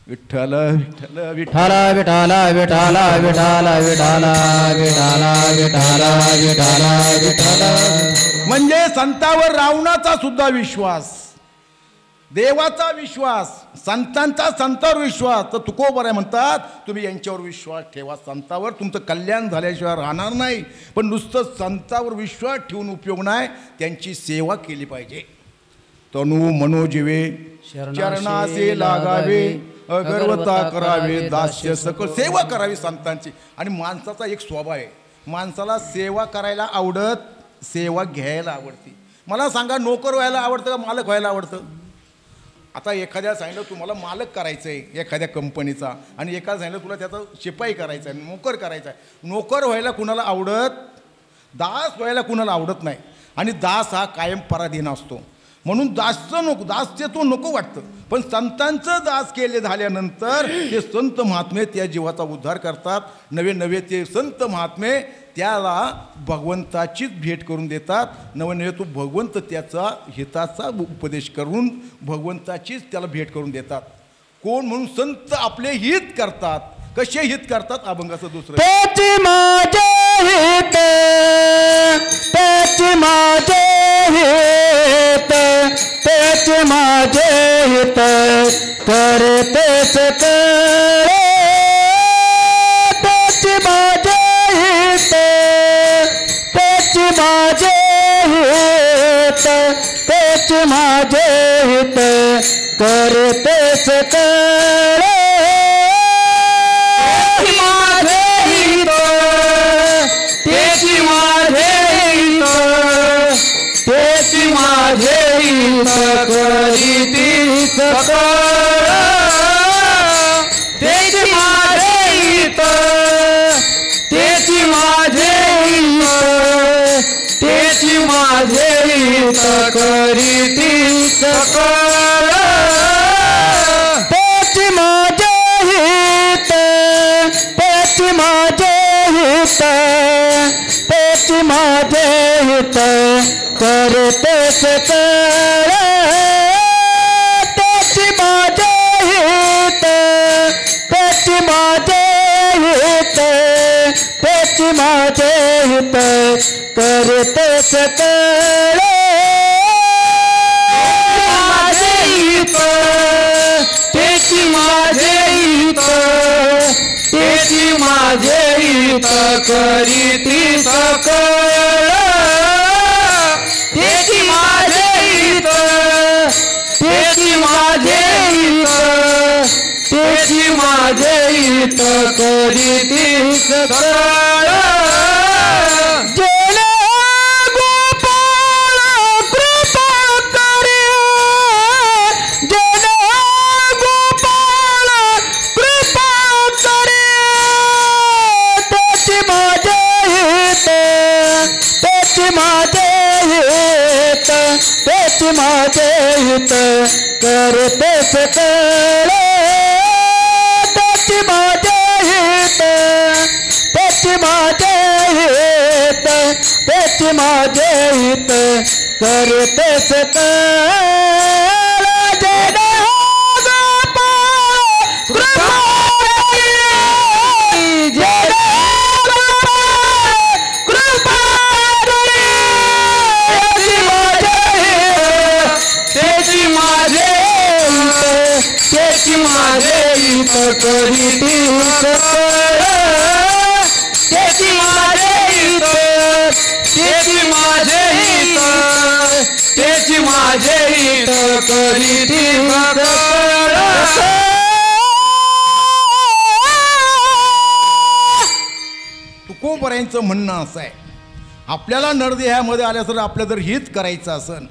विठ्ठल विठ्ठल विठाला विठाला विठाला विठाला विठाला विठाला विठाला विठाला विठाला. म्हणजे संतावर रावणाचा सुद्धा विश्वास, देवाचा विश्वास, संतांचा संतावर विश्वास. तर तुकोबराय म्हणतात तुम्ही यांच्यावर विश्वास ठेवा, संतावर तुमचं कल्याण झाल्याशिवाय राहणार नाही. पण नुसतं संतावर विश्वास ठेवून उपयोग नाही, त्यांची सेवा केली पाहिजे. तनु मनोजीवे चरणासे लागावे, अगर्वता करावे, दास्य सकळ सेवा करावी संतांची. आणि माणसाचा एक स्वभाव आहे, माणसाला सेवा करायला आवडत, सेवा घ्यायला आवडते. मला सांगा नोकर व्हायला आवडतं का मालक व्हायला आवडतं? आता एखाद्या सांगितलं तुम्हाला मालक करायचं आहे एखाद्या कंपनीचा, आणि एखाद्या सांगितलं तुला त्याचा शिपाई करायचा आहे, नोकर करायचा आहे. नोकर व्हायला कुणाला आवडत, दास व्हायला कुणाला आवडत नाही. आणि दास हा कायम पराधीन असतो. म्हणून दासचं नको, दासचे तो नको वाटतं. पण संतांचं दास केले झाल्यानंतर ते संत महात्मे त्या जीवाचा उद्धार करतात. नवे नवे ते संत महात्मे त्याला भगवंताचीच भेट करून देतात. नवे नवे तो भगवंत त्याचा हिताचा उपदेश करून भगवंताचीच त्याला भेट करून देतात. कोण? म्हणून संत आपले हित करतात. कसे हित करतात? अभंगाचं दुसरं त्याची माझे हित, त्याची माझे हित, त्याची माझे हित करतेच करे. त्याची माझे हित, त्याची माझे हित, त्याची माझे हित करतेच करे. माझे हित करीती सकळ, तेची माझे हित, तेची माझे हित, तेची माझे हित करीती सकळ. त्याची माझे हित, त्याची माझे हित, त्याची माझे हित करते सकळ. त्याची माझे हित, त्याची माझे हित, त्याची माझे हित करते सकळ. माझे हित, तेची माझे हित, तेची माझे हित करीती सकळ. तेची माझे हित, तेची माझे हित, तेची माझे हित करीती सकळ. जन गोपाळ कृपा करे, जन गोपाळ कृपा करे. त्याची माझे हित, त्याची माझे हित, त्याची माझे हित करते सकळ. त्याची माझे हित, त्याची माझे हित, त्याची माझे हित करते सकळ. जन गोपाळ कृपा करे, जन गोपाळ कृपा करे. तेची माझे हित, तेची माझे हित करीती सकळ. तेची माझे हित, तेची माझे हित, तेची माझे हित करीती सकळ. तुकोबरायांचं म्हणणं असं आहे, आपल्याला नरदेहामध्ये आल्या तर आपलं जर हित करायचं असन,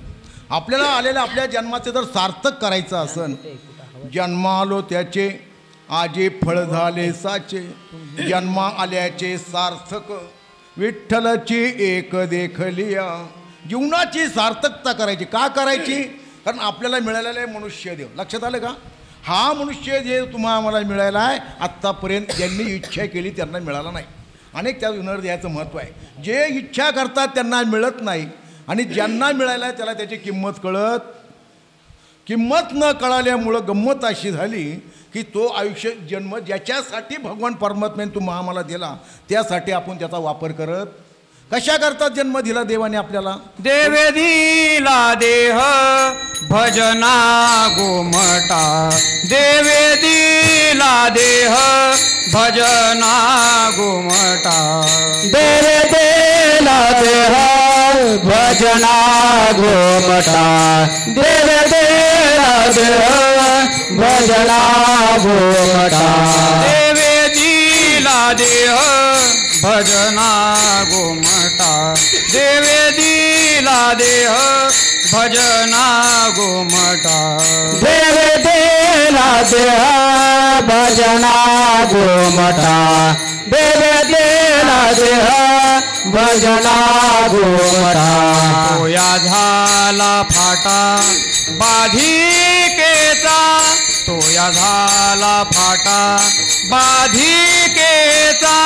आपल्याला आलेल्या आपल्या जन्माचे जर सार्थक करायचं असन, जन्मालो त्याचे आजे फळ झाले साचे. जन्मा आल्याचे सार्थक विठ्ठलाची एक देखलिया. जीवनाची सार्थकता करायची. का करायची? कारण आपल्याला मिळालेला आहे मनुष्य देव. लक्षात आलं का? हा मनुष्य जे तुम्हाला आम्हाला मिळाला आहे आत्तापर्यंत ज्यांनी इच्छा केली त्यांना मिळाला नाही. अनेक त्या पुनर्देहाचं महत्त्व आहे. जे इच्छा करतात त्यांना मिळत नाही आणि ज्यांना मिळालं आहे त्याला त्याची किंमत न कळाल्यामुळं गंमत अशी झाली की तो आयुष्य जन्म ज्याच्यासाठी भगवान परमात्म्याने तुम्हा आम्हाला दिला त्यासाठी आपण त्याचा वापर करत. कशा करतात जन्म दिला देवाने आपल्याला? देवे दिला देह भजना गोमटा. देवे दिला देह भजना गोमटा. देवे दिला देह भजना गोमटा. देवे दिला देह भजना गोमटा. देवे दिला देह भजना गोमटा. देवे दिला देह भजना गोमटा. देवे दिला देह भजना गोमटा. देवे दिला देह भजना गोमटा. तोया झाला फाटा बाधिकेचा. तोया झाला फाटा बाधिकेचा.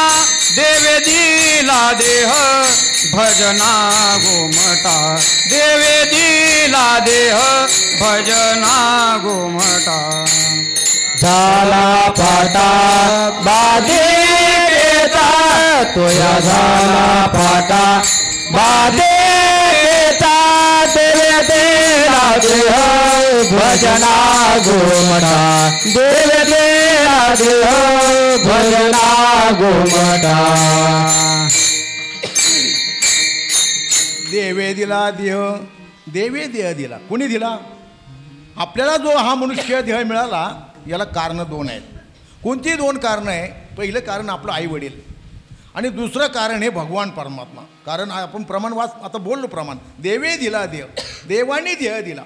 देवे दिला देह भजना गोमटा. देवे दिला देह भजना गोमटा. झाला फाटा बाधिकेचा. तोया झाला फाटा बाधिकेचा. देवे दिला देह भजना गोमटा. देवे दिला देह भजना गोमटा. देवे दिला देह. देवे देह दिला. कोणी दिला? आपल्याला जो हा मनुष्य देह मिळाला याला कारणं दोन आहेत. कोणती दोन कारणं आहे? पहिलं कारण आपलं आई वडील आणि दुसरं कारण हे भगवान परमात्मा. कारण आपण प्रमाण आता बोललो प्रमाण. देवे दिला देह. देवाने देह दिला.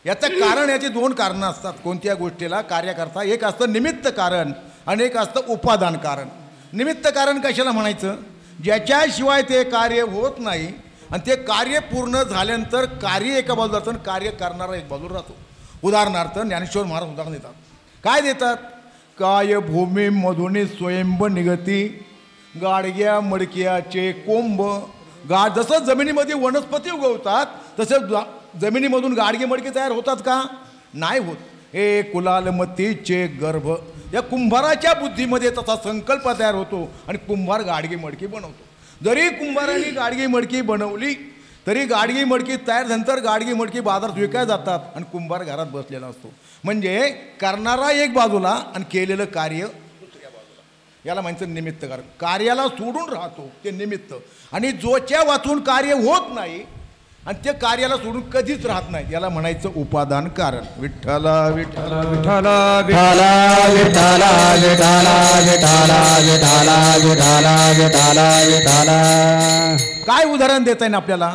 याचं कारण याची दोन कारणं असतात कोणत्या गोष्टीला कार्य करता. एक असतं निमित्त कारण आणि एक असतं उपादान कारण. निमित्त कारण कशाला म्हणायचं? ज्याच्याशिवाय ते कार्य होत नाही आणि ते कार्य पूर्ण झाल्यानंतर कार्य एका बाजूला राहतं आणि कार्य करणारा एक बाजूला राहतो. उदाहरणार्थ ज्ञानेश्वर महाराज उदाहरण देतात. काय देतात? काय भूमीमधून स्वयंभ निगती गाडग्या मडक्याचे कोंब. जसं जमिनीमध्ये वनस्पती उगवतात तसं जमिनीमधून गाडगे मडके तयार होतात का? नाही होत. हे कुलालमतीचे गर्भ. या कुंभाराच्या बुद्धीमध्ये तसा संकल्प तयार होतो आणि कुंभार गाडगे मडकी बनवतो. जरी कुंभाराने गाडगी मडकी बनवली तरी गाडगी मडकी तयार झाल्यानंतर गाडगी मडकी बाजारात विकायला जातात आणि कुंभार घरात बसलेला असतो. म्हणजे करणारा एक बाजूला आणि केलेलं कार्य दुसऱ्या बाजूला. याला म्हणायचं निमित्त कारण. कार्याला सोडून राहतो ते निमित्त. आणि जोच्या वाचून कार्य होत नाही आणि ते कार्याला सोडून कधीच राहत नाही याला म्हणायचं उपादान कारण. विठ्ठला विठ्ठला विठ्ठला विठ्ठला विठ्ठला विठ्ठला विठ्ठला विठ्ठला विठ्ठला विठ्ठला विठ्ठला. काय उदाहरण देता येईल आपल्याला?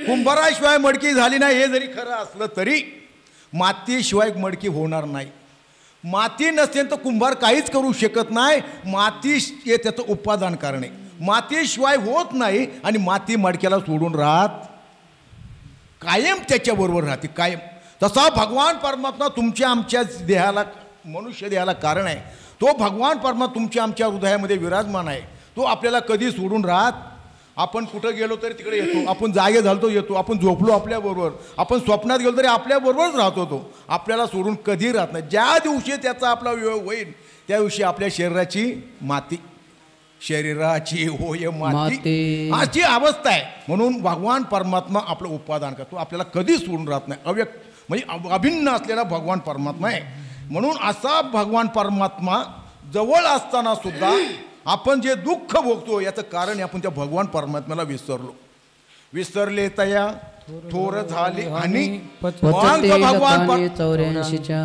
कुंभाराशिवाय मडकी झाली नाही हे जरी खरं असलं तरी मातीशिवाय मडकी होणार नाही. माती नसेल तर कुंभार काहीच करू शकत नाही. माती हे त्याचं उपादान कारण आहे. मातीशिवाय होत नाही आणि माती मडक्याला सोडून राहत कायम त्याच्याबरोबर राहते कायम. तसा भगवान परमात्मा तुमच्या आमच्या देहाला मनुष्य देहाला कारण आहे. तो भगवान परमात्मा तुमच्या आमच्या हृदयामध्ये विराजमान आहे. तो आपल्याला कधी सोडून राहत. आपण कुठं गेलो तरी तिकडे येतो. आपण जागे झालतो येतो. आपण झोपलो आपल्याबरोबर. आपण स्वप्नात गेलो तरी आपल्याबरोबरच राहतो. तो आपल्याला सोडून कधी राहत नाही. ज्या दिवशी त्याचा आपला वियोग होईल त्या दिवशी आपल्या शरीराची माती शरीराची होय माती अशी अवस्था आहे. म्हणून भगवान परमात्मा आपलं उपादान करतो. आपल्याला कधी सोडून राहत नाही. अव्यक्त म्हणजे अभिन्न असलेला भगवान परमात्मा आहे. म्हणून असा भगवान परमात्मा जवळ असताना सुद्धा आपण जे दुःख भोगतो याचं कारण आपण त्या भगवान परमात्म्याला विसरले तया थोर झाले आणि भगवान 84च्या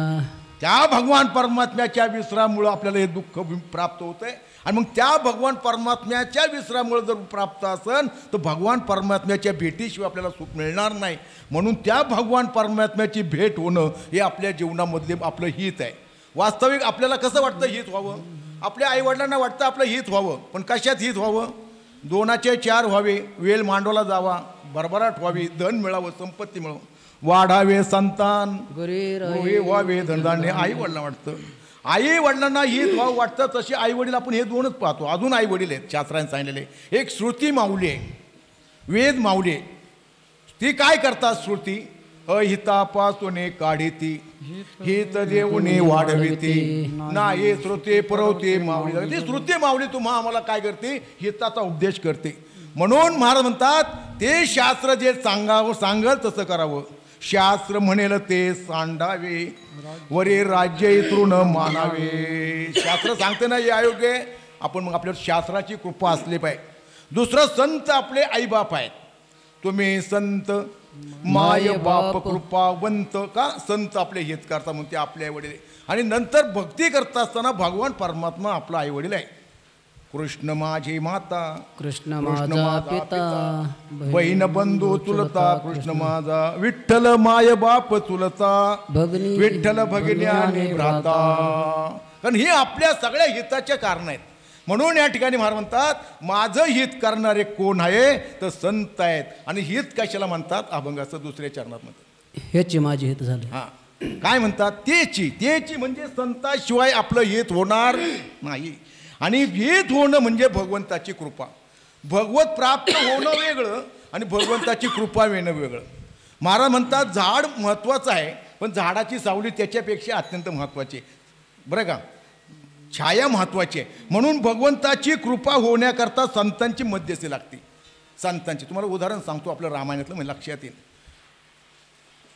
त्या भगवान परमात्म्याच्या विसरामुळं आपल्याला हे दुःख प्राप्त होत आहे. आणि मग त्या भगवान परमात्म्याच्या विसरामुळे जर प्राप्त असेल तर भगवान परमात्म्याच्या भेटीशिवाय आपल्याला सुख मिळणार नाही. म्हणून त्या भगवान परमात्म्याची भेट होणं हे आपल्या जीवनामधले आपलं हित आहे. वास्तविक आपल्याला कसं वाटतं हित व्हावं? आपल्या आईवडिलांना वाटतं आपलं हित व्हावं, पण कशात हित व्हावं? 2चे 4 व्हावे, वेल मांडवला जावा, भरभराट व्हावी, धन मिळावं, संपत्ती मिळावं, वाढावे संतान, गोहे व्हावे धनधान्य. आई वडिलांना वाटतं. आई वडिलांना हित व्हावं वाटतं. तसे आई वडील आपण हे 2च पाहतो. अजून आई वडील आहेत शास्त्राने सांगितलेले. एक श्रुती माऊली आहे, वेद माऊली आहे. ती काय करतात? श्रुती अहितापासून काढिती, हित देऊने वाढविती, नाही श्रुती पुरवते माऊली. ती श्रुती माऊली तुम्हा आम्हाला काय करते? हिताचा उपदेश करते. म्हणून महाराज म्हणतात ते शास्त्र जे सांगल तसं करावं. शास्त्र म्हणेल ते सांडावे, वरे राज्य इतरून मानावे. शास्त्र सांगते ना हे अयोग्य, आपण मग आपल्या शास्त्राची कृपा असली पाहिजे. दुसरं संत आपले आईबाप आहेत. तुम्ही संत माय बाप कृपावंत. का? संत आपले हित करता म्हणून ते आपले आई वडील. आणि नंतर भक्ती करता असताना भगवान परमात्मा आपला आई वडील आहे. कृष्ण माझी माता, कृष्ण माझा पिता, बहीण बंधू चुलता, कृष्ण माझा विठ्ठल माय बाप चुलता, भगिनी विठ्ठल भगिनी आणि भ्राता. कारण ही आपल्या सगळ्या हिताचे कारण आहेत. म्हणून या ठिकाणी महाराज म्हणतात माझं हित करणारे कोण आहे? तर संत आहेत. आणि हित कशाला म्हणतात? अभंगाचं 2ऱ्या चरणात म्हणतात ह्याची माझी हित झाली. हां, काय म्हणतात? तेची म्हणजे संताशिवाय आपलं हित होणार नाही. आणि हित होणं म्हणजे भगवंताची कृपा. भगवत प्राप्त होणं वेगळं आणि भगवंताची कृपा येणं वेगळं. महाराज म्हणतात झाड महत्त्वाचं आहे, पण झाडाची सावली त्याच्यापेक्षा अत्यंत महत्त्वाची आहे. बरं का? छाया महत्त्वाची आहे. म्हणून भगवंताची कृपा होण्याकरता संतांची मध्यस्थी लागते. संतांची तुम्हाला उदाहरण सांगतो आपलं रामायणातलं, म्हणजे लक्षात येईल.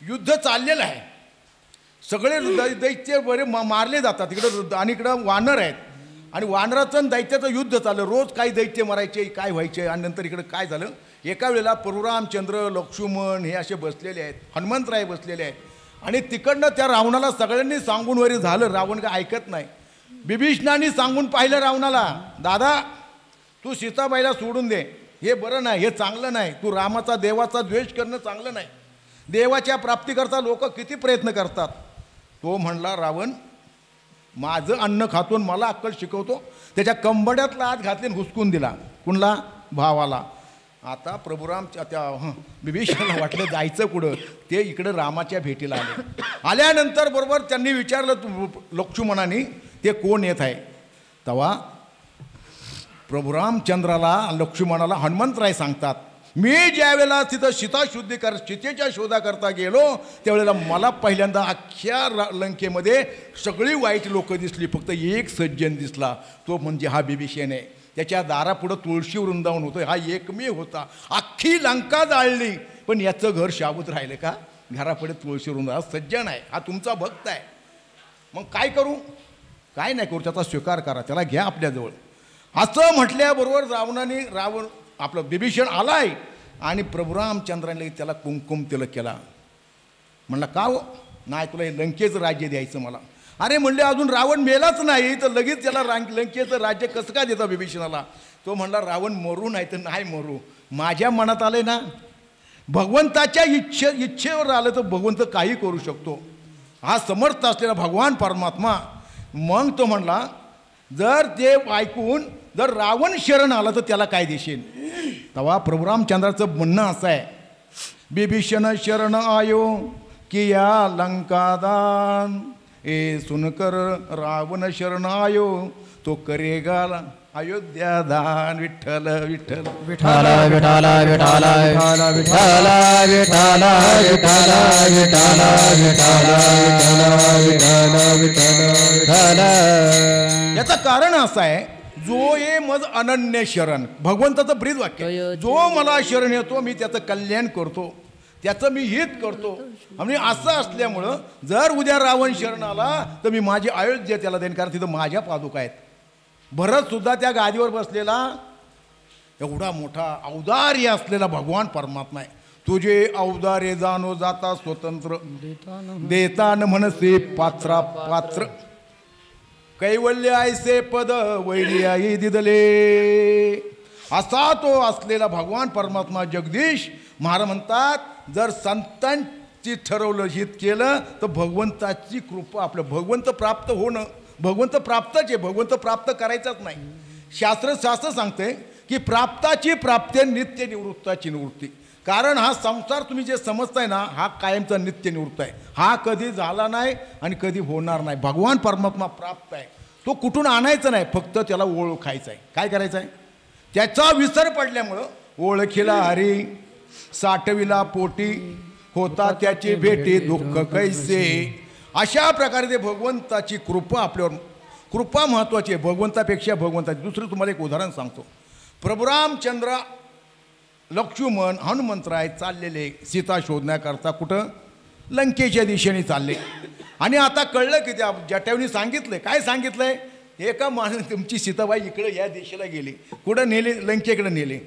युद्ध चाललेलं आहे, सगळे दैत्य बरे मारले जातात इकडं, आणि इकडं वानर आहेत. आणि वानराचं आणि दैत्याचं युद्ध चाललं. रोज काही दैत्य मरायचे, काय व्हायचे. आणि नंतर इकडं काय झालं, एका वेळेला परशुरामचंद्र, लक्ष्मण हे असे बसलेले आहेत, हनुमंतराय बसलेले आहेत. आणि तिकडनं त्या रावणाला सगळ्यांनी सांगून वरी झालं. रावण काय ऐकत नाही. बिभीषणाने सांगून पाहिलं रावणाला, दादा तू सीताबाईला सोडून दे, हे बरं नाही, हे चांगलं नाही. तू रामाचा देवाचा द्वेष करणं चांगलं नाही. देवाच्या प्राप्तीकरता लोक किती प्रयत्न करतात. तो म्हणला रावण माझं अन्न खातून मला अक्कल शिकवतो. त्याच्या कंबड्यातला हात घातले हुसकून दिला. कुणला? भावाला. आता प्रभुराम त्या बिभीषणाला वाटलं जायचं कुठं. ते इकडं रामाच्या भेटीला आले. आल्यानंतर बरोबर त्यांनी विचारलं लक्ष्मणाने ते कोण येत आहे. तेव्हा प्रभुरामचंद्राला लक्ष्मणाला हनुमंतराय सांगतात मी ज्यावेळेला तिथं सीतेच्या शोधाकरता गेलो त्यावेळेला मला पहिल्यांदा अख्ख्या लंकेमध्ये सगळी वाईट लोक दिसली, फक्त एक सज्जन दिसला, तो म्हणजे हा बिभीषण आहे. त्याच्या दारापुढं तुळशी वृंदावन होतं, हा एकमेव होता. अख्खी लंका जाळली पण याचं घर शाबूत राहिलं का? घरापुढे तुळशी वृंदावन. सज्जन आहे, हा तुमचा भक्त आहे. मग काय करू? काय नाही करू, त्याचा स्वीकार करा, त्याला घ्या आपल्याजवळ. असं म्हटल्याबरोबर रावण आपलं बिभीषण आलाय आणि प्रभुरामचंद्राने त्याला कुंकुम तिलक केला. म्हणला का हो? नाही तुला हे लंकेचं राज्य द्यायचं मला. अरे म्हणले अजून रावण मेलाच नाही तर लगेच त्याला लंकेचं राज्य कसं काय देता बिभीषणाला? तो म्हणला रावण मरू नाही तर नाही मरू, माझ्या मनात आलंय ना, भगवंताच्या इच्छेवर आलं तर भगवंत काही करू शकतो. हा समर्थ असलेला भगवान परमात्मा. मग तो म्हणला जर ते ऐकून जर रावण शरण आला तर त्याला काय देशील? तेव्हा प्रभुरामचंद्राचं म्हणणं असं आहे बिभीषण शरण आयो किया लंकादान, ए सुनकर रावण शरण आयो तो करेगा अयोध्या दान. विठ्ठल विठ्ठल विठाला विठाला विठाला विठाला विठाला विठाला विठाला विठाला विठाला विठाला विठाला. याचं कारण असं आहे जो ये मज अनन्य शरण, भगवंताचं ब्रीद वाक्य, जो मला शरण येतो मी त्याचं कल्याण करतो, त्याचं मी हित करतो. आणि असं असल्यामुळं जर उद्या रावण शरण आला तर मी माझी अयोध्या त्याला देईन, कारण तिथं माझ्या पादुका आहेत. भरत सुद्धा त्या गादीवर बसलेला एवढा मोठा औदार्य असलेला भगवान परमात्मा आहे. तुझे औदार्य जाणो जाता स्वतंत्र, देतान मनसे पात्रा पात्र, कैवल्य ऐसे पद वैरी आई दिदले. असा तो असलेला भगवान परमात्मा जगदीश. महाराज म्हणतात जर संतांची ठरवलं हित केलं तर भगवंताची कृपा, आपलं भगवंत प्राप्त होणं भगवंत प्राप्तच आहे, भगवंत प्राप्त करायचाच नाही. शास्त्र सांगते की प्राप्ताची प्राप्ती नित्य निवृत्ताची निवृत्ती. कारण हा संसार तुम्ही जे समजताय ना हा कायमचा नित्य निवृत्त आहे, हा कधी झाला नाही आणि कधी होणार नाही. भगवान परमात्मा प्राप्त आहे, तो कुठून आणायचा नाही, फक्त त्याला ओळखायचं आहे. काय करायचं आहे? त्याचा विसर पडल्यामुळं ओळखीला हरी साठविला पोटी होता त्याची भेटी दुःख कैसे. अशा प्रकारे ते भगवंताची कृपा आपल्यावर, कृपा महत्त्वाची आहे भगवंतापेक्षा भगवंताची. दुसरं तुम्हाला एक उदाहरण सांगतो. प्रभू रामचंद्र लक्ष्मण हनुमंतराय चाललेले सीता शोधण्याकरता कुठं लंकेच्या दिशेने चालले. आणि आता कळलं की त्या जटायूने सांगितलं. काय सांगितलंय? एका माणूस तुमची सीताबाई इकडे या दिशेला गेली, कुठं नेले? लंकेकडे नेले.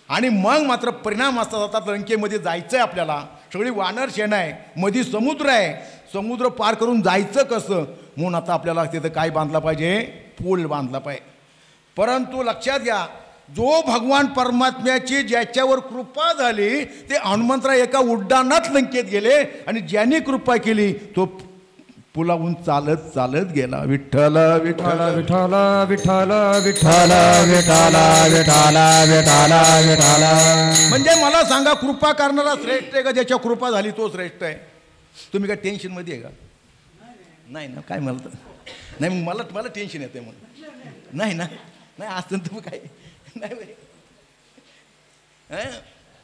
आणि मग मात्र परिणाम असतात आता लंकेमध्ये जायचं आहे आपल्याला, सगळी वानर सेना आहे, मध्ये समुद्र आहे, समुद्र पार करून जायचं कसं? म्हणून आता आपल्याला तिथं काय बांधला पाहिजे? पूल बांधला पाहिजे. परंतु लक्षात घ्या, जो भगवान परमात्म्याची ज्याच्यावर कृपा झाली ते हनुमंतराव एका उड्डाणात लंकेत गेले आणि ज्यांनी कृपा केली तो पुलावून चालत चालत गेला. विठ्ठल विठ्ठल विठ्ठल विठ्ठल विठ्ठल विठ्ठल विठ्ठल विठ्ठल विठ्ठल. म्हणजे मला सांगा, कृपा करणारा श्रेष्ठ आहे का ज्याच्या कृपा झाली तो श्रेष्ठ आहे? तुम्ही काय टेन्शनमध्ये आहे का? नाही ना. काय मला तर नाही, मग मला टेन्शन येते म्हणून. नाही ना, नाही असतं तुम्ही काय नाही.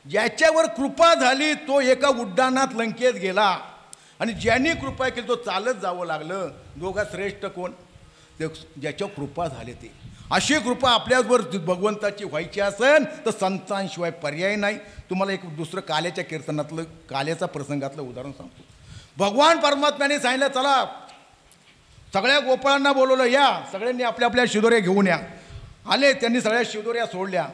ज्याच्यावर कृपा झाली तो एका उड्डाणात लंकेत गेला आणि ज्यांनी कृपा केली तो चालत जावं लागलं. दोघा श्रेष्ठ कोण? ते ज्याच्यावर कृपा झाली ते. अशी कृपा आपल्यावर भगवंताची व्हायची असेल तर संतांशिवाय पर्याय नाही. तुम्हाला एक दुसरं काल्याच्या कीर्तनातलं काल्याचा प्रसंगातलं उदाहरण सांगतो. भगवान परमात्म्याने सांगितलं चला सगळ्या गोपाळांना बोलवलं, या सगळ्यांनी आपल्या आपल्या शिदोऱ्या घेऊन या. आले, त्यांनी सगळ्या शिदोऱ्या सोडल्या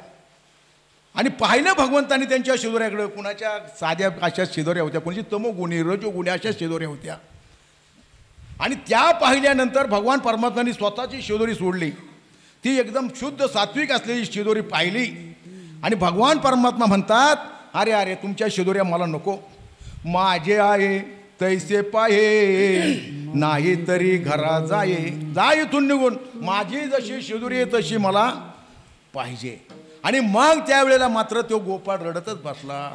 आणि पाहिलं भगवंतांनी त्यांच्या शिदोऱ्याकडं. कुणाच्या साध्या अशा शिदोऱ्या होत्या, कुणाची तमोगुणी रजोगुणी अशा शिदोऱ्या होत्या. आणि त्या पाहिल्यानंतर भगवान परमात्म्याने स्वतःची शिदोरी सोडली. ती एकदम शुद्ध सात्विक असलेली शिदोरी पाहिली आणि भगवान परमात्मा म्हणतात, अरे अरे तुमच्या शिदोऱ्या मला नको, माझे आहे तैसे पाहे नाही तरी घरा जाये. जा इथून निघून, माझी जशी शिदोरी आहे तशी मला पाहिजे. आणि मग त्यावेळेला मात्र तो गोपाळ रडतच बसला.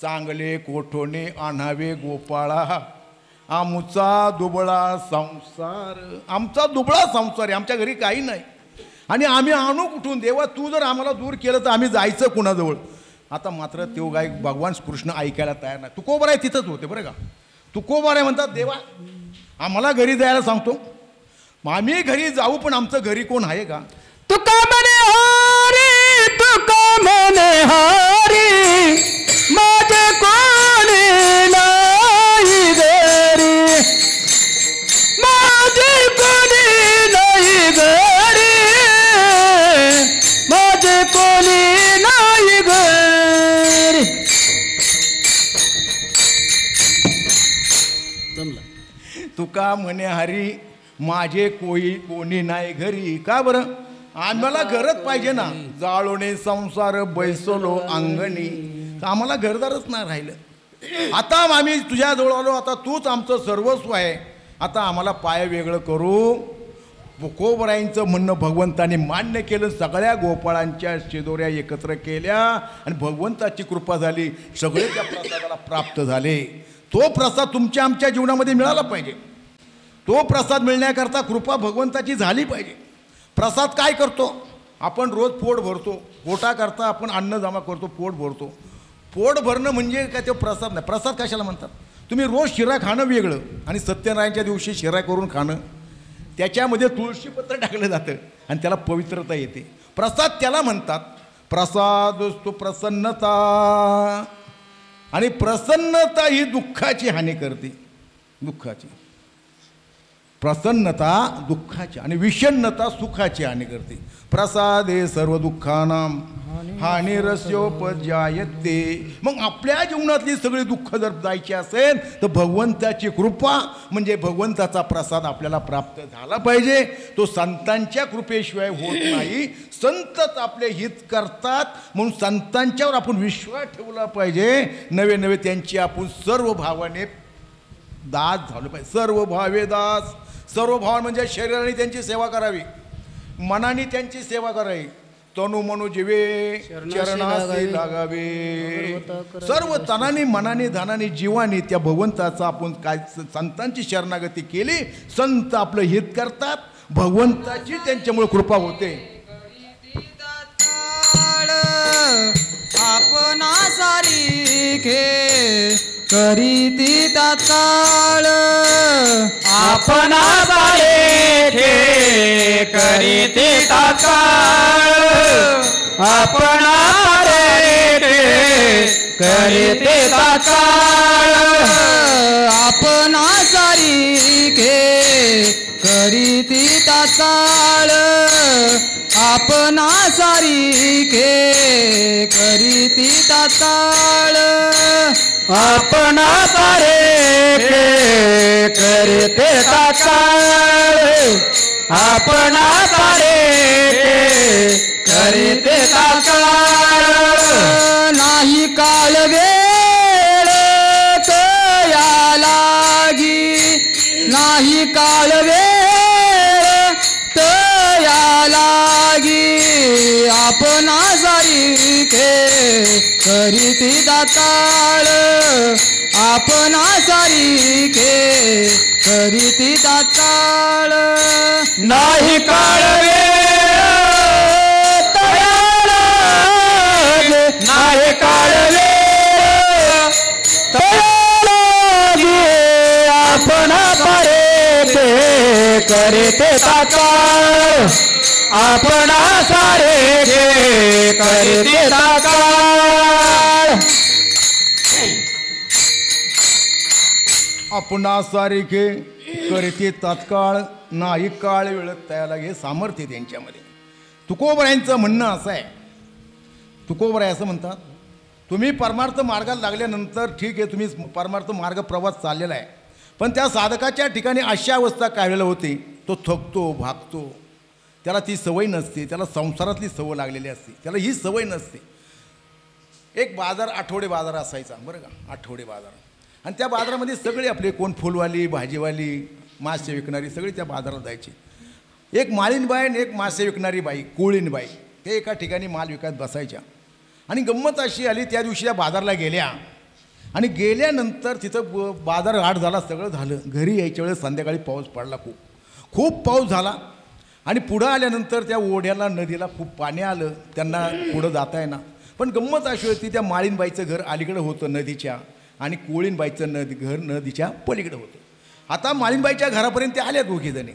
चांगले कोठोने आणावे गोपाळा, आमचा दुबळा संसार. आमचा दुबळा संसार आहे, आमच्या घरी काही नाही आणि आम्ही आणू कुठून? देवा तू जर आम्हाला दूर केलं तर आम्ही जायचं कुणाजवळ? आता मात्र तो गाय भगवान कृष्ण ऐकायला तयार नाही. तुकोबार आहे तिथंच होते बरं का. तुकोबार आहे म्हणतात, देवा आम्हाला घरी जायला सांगतो, आम्ही घरी जाऊ पण आमचं घरी कोण आहे का? तुका म्हणे हरी, तुका म्हणे हरी, माझे कोणी नाही घरी, माझे कोणी नाही घरी, माझे कोणी नाही घरी. तुका म्हणे हरी, माझे कोणी नाही घरी. का बरं? आम्हाला घरच पाहिजे ना. जाळोने संसार बैसलो अंगणी. आम्हाला घरदारच नाही राहिलं. आता आम्ही तुझ्याजवळ आलो, आता तूच आमचं सर्वस्व आहे. आता आम्हाला पाय वेगळं करू. तुकोबरायांचं म्हणणं भगवंताने मान्य केलं. सगळ्या गोपाळांच्या शिदोऱ्या एकत्र केल्या आणि भगवंताची कृपा झाली. सगळे त्या प्रसादाला प्राप्त झाले. तो प्रसाद तुमच्या आमच्या जीवनामध्ये मिळाला पाहिजे. तो प्रसाद मिळण्याकरता कृपा भगवंताची झाली पाहिजे. प्रसाद काय करतो? आपण रोज पोट भरतो, पोटाकरता आपण अन्न जमा करतो, पोट भरतो. पोट भरणं म्हणजे काय? तो प्रसाद नाही. प्रसाद कशाला म्हणतात? तुम्ही रोज शिरा खाणं वेगळं आणि सत्यनारायणच्या दिवशी शिरा करून खाणं, त्याच्यामध्ये तुळशीपत्र टाकलं जातं आणि त्याला पवित्रता येते. प्रसाद त्याला म्हणतात. प्रसाद असतो प्रसन्नता आणि प्रसन्नता ही दुःखाची हानी करते. दुःखाची प्रसन्नता दुःखाची आणि विषण्णता सुखाची हानी करते. प्रसादे सर्व दुःखानां हानिरस्योपजायते. मग आपल्या जीवनातली सगळी दुःख जर जायची असेल तर भगवंताची कृपा म्हणजे भगवंताचा प्रसाद आपल्याला प्राप्त झाला पाहिजे. तो संतांच्या कृपेशिवाय होत नाही. संतच आपले हित करतात म्हणून संतांच्यावर आपण विश्वास ठेवला पाहिजे. नवे नवे त्यांची आपण सर्व भावाने दास झालो पाहिजे. सर्व भावे दास सर्व भाव म्हणजे शरीराने त्यांची सेवा करावी, मनाने त्यांची सेवा करावी, तनु मनु जीवे चरणासी लागावे. सर्व तनाने मनाने धनाने जीवाने त्या भगवंताचा आपण काय संतांची शरणागती केली, संत आपलं हित करतात, भगवंताची त्यांच्यामुळे कृपा होते. आपणा सारिखे करीती तात्काळ, आपणा सारिखे करीती तात्काळ, आपणा सारिखे करीती तात्काळ, आपणा सारिखे करीती तात्काळ, आपणा सारिखे करीती तात्काळ, आपणा सारिखे करीती तात्काळ, आपणा सारिखे करीती तात्काळ. नाही काळ वेळ तया लागी, नाही काळ वेळ तया लागी, आपणा सारिखे करीती तात्काळ, आपणा सारिखे करीती तात्काळ. नाही काळ वेळ तया लागी, नाही काळ वेळ तया लागी, आपणा सारिखे करीती तात्काळ, आपणा सारिखे करीती तात्काळ. आपणा सारिखे करीती तात्काळ, नाही काळ वेळ तयाला घे, सामर्थ्य त्यांच्यामध्ये. तुकोबरायांचं म्हणणं असं आहे, तुकोबराय असं म्हणतात, तुम्ही परमार्थ मार्गाला लागल्यानंतर ठीक आहे, तुम्ही परमार्थ मार्ग प्रवास चाललेला आहे, पण त्या साधकाच्या ठिकाणी अशा अवस्था काय वेळेला होती, तो थकतो भागतो, त्याला ती सवय नसते, त्याला संसारातली सवय लागलेली असते, त्याला ही सवय नसते. एक बाजार, आठवडे बाजार असायचा बरं का, आठवडे बाजार, आणि त्या बाजारामध्ये सगळे आपले कोण फुलवाली, भाजीवाली, मासे विकणारी सगळी त्या बाजारात जायची. एक माळीनबाई आणि एक मासे विकणारी बाई, कोळीनबाई, ते एका ठिकाणी माल विकत बसायच्या. आणि गंमत अशी आली, त्या दिवशी त्या बाजारला गेल्या आणि गेल्यानंतर तिथं बाजार घाट झाला, सगळं झालं. घरी यायच्या वेळेस संध्याकाळी पाऊस पडला, खूप पाऊस झाला. आणि पुढं आल्यानंतर त्या ओढ्याला, नदीला खूप पाणी आलं, त्यांना पुढं जाता येईना. पण गंमत अशी होती, त्या माळीनबाईचं घर अलीकडं होतं नदीच्या, आणि कोळीनबाईचं घर नदीच्या पलीकडं होतं. आता माळीनबाईच्या घरापर्यंत ते आल्या दोघीजणी.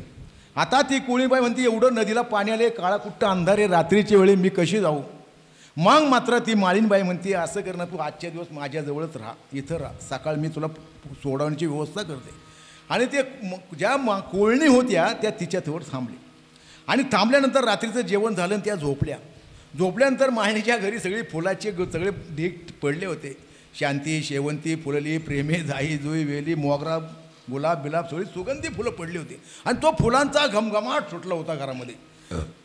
आता ती कोळीनबाई म्हणते, एवढं नदीला पाणी आले, काळा कुट्ट अंधारे, रात्रीच्या वेळी मी कशी जाऊ. मग मात्र ती माळीनबाई म्हणते, असं कर ना, तू आजच्या दिवस माझ्याजवळच राहा, इथं राहा, सकाळ मी तुला सोडवण्याची व्यवस्था करते. आणि ते ज्या कोळणी होत्या त्या तिच्याजवळ थांबली. आणि थांबल्यानंतर रात्रीचं जेवण झालं आणि त्या झोपल्या. झोपल्यानंतर माळीच्या घरी सगळी फुलाचे सगळे ढीग पडले होते. शांती, शेवंती, फुलली, प्रेमे, जाई जुई, वेली, मोगरा, गुलाब बिलाब सगळी सुगंधी फुलं पडली होती. आणि तो फुलांचा घमघमाट सुटला होता घरामध्ये.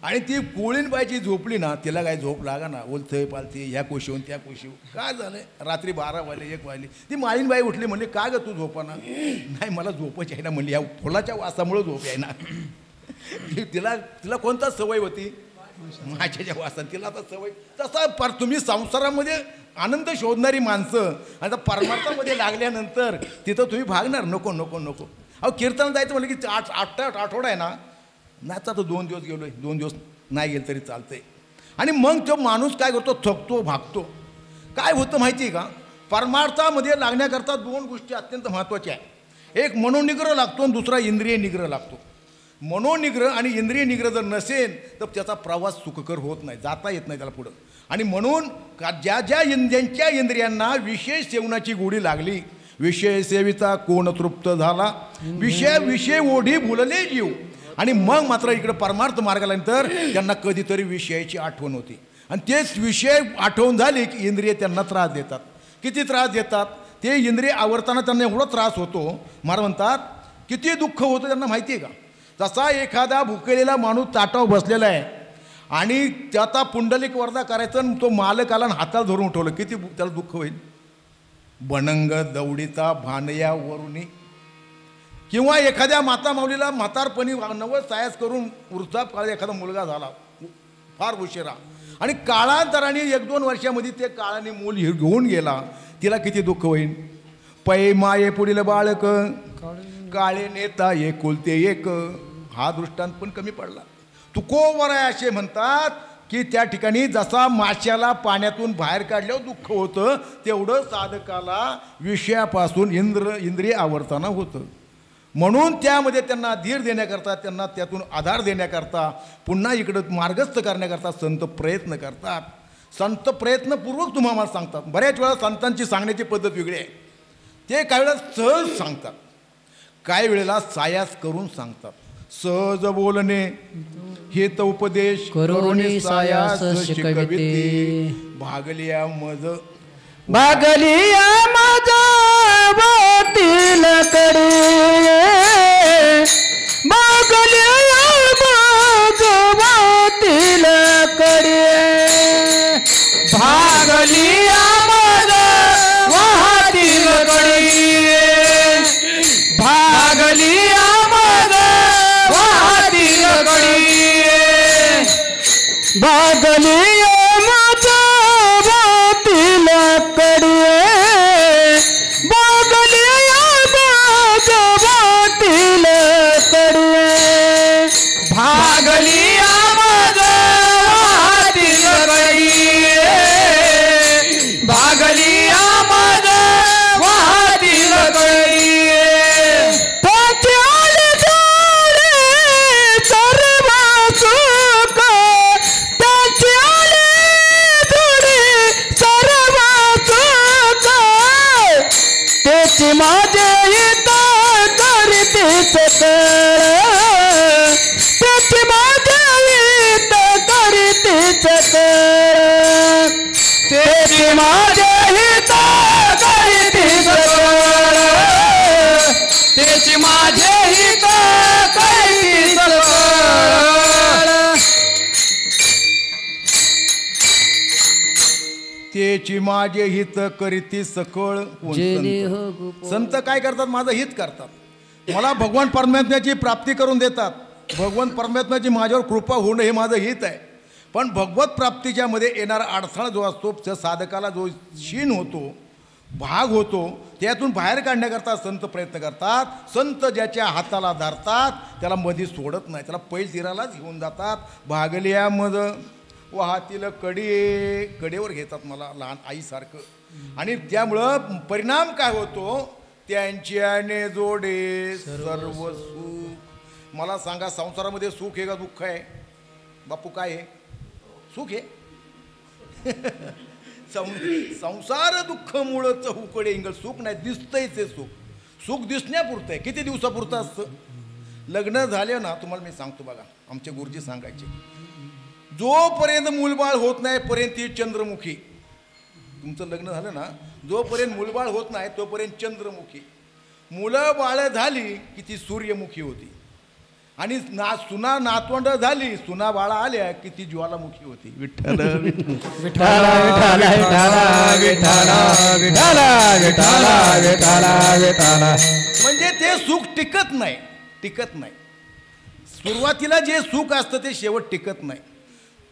आणि ती कोळीनबाईची झोपली ना, तिला काय झोप लागा ना, ओलथय पालथी, ह्या कोशीहून त्या कोशीहून. काय झालं, रात्री 12 वाजले 1 वाजले. ती माळीनबाई उठली, म्हणली, का ग तू झोपाना. नाही, मला झोपच आहे ना, म्हणली, या फुलाच्या वासामुळं झोप आहे ना. तिला कोणता सवय होती, माझ्याच्या वासात, तिला आता सवय. तसा तुम्ही संसारामध्ये आनंद शोधणारी माणसं आता परमार्थामध्ये लागल्यानंतर तिथं तुम्ही भागणार, नको नको नको. अहो कीर्तन जायचं म्हणलं की आठवडा आहे ना, नाही आता 2 दिवस गेलो आहे, 2 दिवस नाही गेलं तरी चालतंय. आणि मग तो माणूस काय करतो, थकतो भागतो. काय होतं माहिती आहे का, परमार्थामध्ये लागण्याकरता 2 गोष्टी अत्यंत महत्त्वाच्या आहे. एक मनोनिग्रह लागतो आणि दुसरा इंद्रिय निग्रह लागतो. मनोनिग्रह आणि इंद्रिय निग्रह जर नसेल तर त्याचा प्रवास सुखकर होत नाही, जाता येत नाही त्याला पुढं. आणि म्हणून ज्यांच्या इंद्रियांना विषय सेवनाची गोडी लागली, विषय सेविता कोण तृप्त झाला, विषय ओढी भुलले जीव. आणि मग मात्र इकडं परमार्थ मार्गाला नंतर त्यांना कधीतरी विषयाची आठवण होती. आणि तेच विषय आठवण झाली की इंद्रिय त्यांना त्रास देतात. किती त्रास देतात ते इंद्रिय आवरताना त्यांना एवढा त्रास होतो. महाराज म्हणतात किती दुःख होतं त्यांना माहिती आहे का. जसा एखादा भुकेलेला माणूस ताटावर बसलेला आहे आणि त्याचा पुंडलिक वरदा करायचा आणि तो मालकाला हाताला धरून उठवलं, किती त्याला दुःख होईल. बनंग दवडीचा भानया वरुणी किंवा एखाद्या माता माऊलीला म्हातारपणी 90 सायास करून वृद्धापकाळी एखादा मुलगा झाला फार उशिरा आणि काळांतराने 1-2 वर्षामध्ये ते काळाने मूल घेऊन गेला, तिला किती दुःख होईल. पै माये पुढील बाळक काळे नेता एकुलते एक, हा दृष्टांत पण कमी पडला. तुकोवर आहे असे म्हणतात की त्या ठिकाणी जसा माशाला पाण्यातून बाहेर काढल्यावर दुःख होतं तेवढं साधकाला विषयापासून इंद्रिय आवरताना होतं. म्हणून त्यामध्ये त्यांना धीर देण्याकरता, त्यांना त्यातून आधार देण्याकरता, पुन्हा इकडं मार्गस्थ करण्याकरता संत प्रयत्न करतात. संत प्रयत्नपूर्वक तुम्हाला सांगतात. बऱ्याच वेळा संतांची सांगण्याची पद्धत वेगळी आहे. ते काही वेळेला सहज सांगतात, काही वेळेला सायास करून सांगतात. सहज बोलणे हित उपदेश करुणी सायास शिकविते. भागलिया मज भागलिया मज वातील कडे, भागलिया मज वातील कडे, भागलिया मज वाहतील कडे, भागलिया मज वाहतील कडे, भागलिया मज वातील कडे, भागलिया मज वातील कडे, भागलिया मज वाहतील कडे, भागलिया मज वाहतील कडे. त्याच्याले जोडे सर्व सुख, त्याच्याले जोडे सर्व सुख, त्याची माझे हित करते सकळ, त्याची माझे हित करते सकळ, त्याची माझे हित करते सकळ, त्याची माझे हित करीती सकळ, त्याची माझे हित करीती सकळ. संत काय करतात? माझं हित करतात. मला भगवान परमात्म्याची प्राप्ती करून देतात. भगवान परमात्म्याची माझ्यावर कृपा होणं हे माझं हित आहे. पण भगवत प्राप्तीच्या मध्ये येणारा अडथळा जो असतो, त्या साधकाला जो क्षीण होतो, भाग होतो, त्यातून बाहेर काढण्याकरता संत प्रयत्न करतात. संत ज्याच्या हाताला धरतात त्याला मधी सोडत नाही, त्याला पैल तीरालाच घेऊन जातात. भागलिया मज वाहतील कडे, कडेवर घेतात मला लहान आईसारखं. आणि त्यामुळं परिणाम काय होतो? त्यांच्याने जोडे सर्व सुख. मला सांगा, संसारामध्ये सुख आहे का दुःख आहे? बापू काय आहे? सुख आहे. संसार दुःख मुळ चहूकडे इंगळ. सुख नाही, दिसतंय ते सुख. सुख दिसण्यापुरतं आहे. किती दिवसापुरतं असतं? लग्न झाले ना, तुम्हाला मी सांगतो बघा, आमचे गुरुजी सांगायचे, जोपर्यंत मूलबाळ होत नाही पर्यंत ती चंद्रमुखी. तुमचं लग्न झालं ना, जोपर्यंत मूलबाळ होत नाही तोपर्यंत चंद्रमुखी. मुलं बाळ झाली की ती सूर्यमुखी होती. आणि सुना नातवंड झाली, सुना बाळा आल्या की ती ज्वालामुखी होती. विठ्ठल विठ्ठल विठ्ठल विठ्ठल विठ्ठल विठ्ठल विठ्ठल विठ्ठल. म्हणजे ते सुख टिकत नाही, टिकत नाही. सुरुवातीला जे सुख असतं ते शेवट टिकत नाही.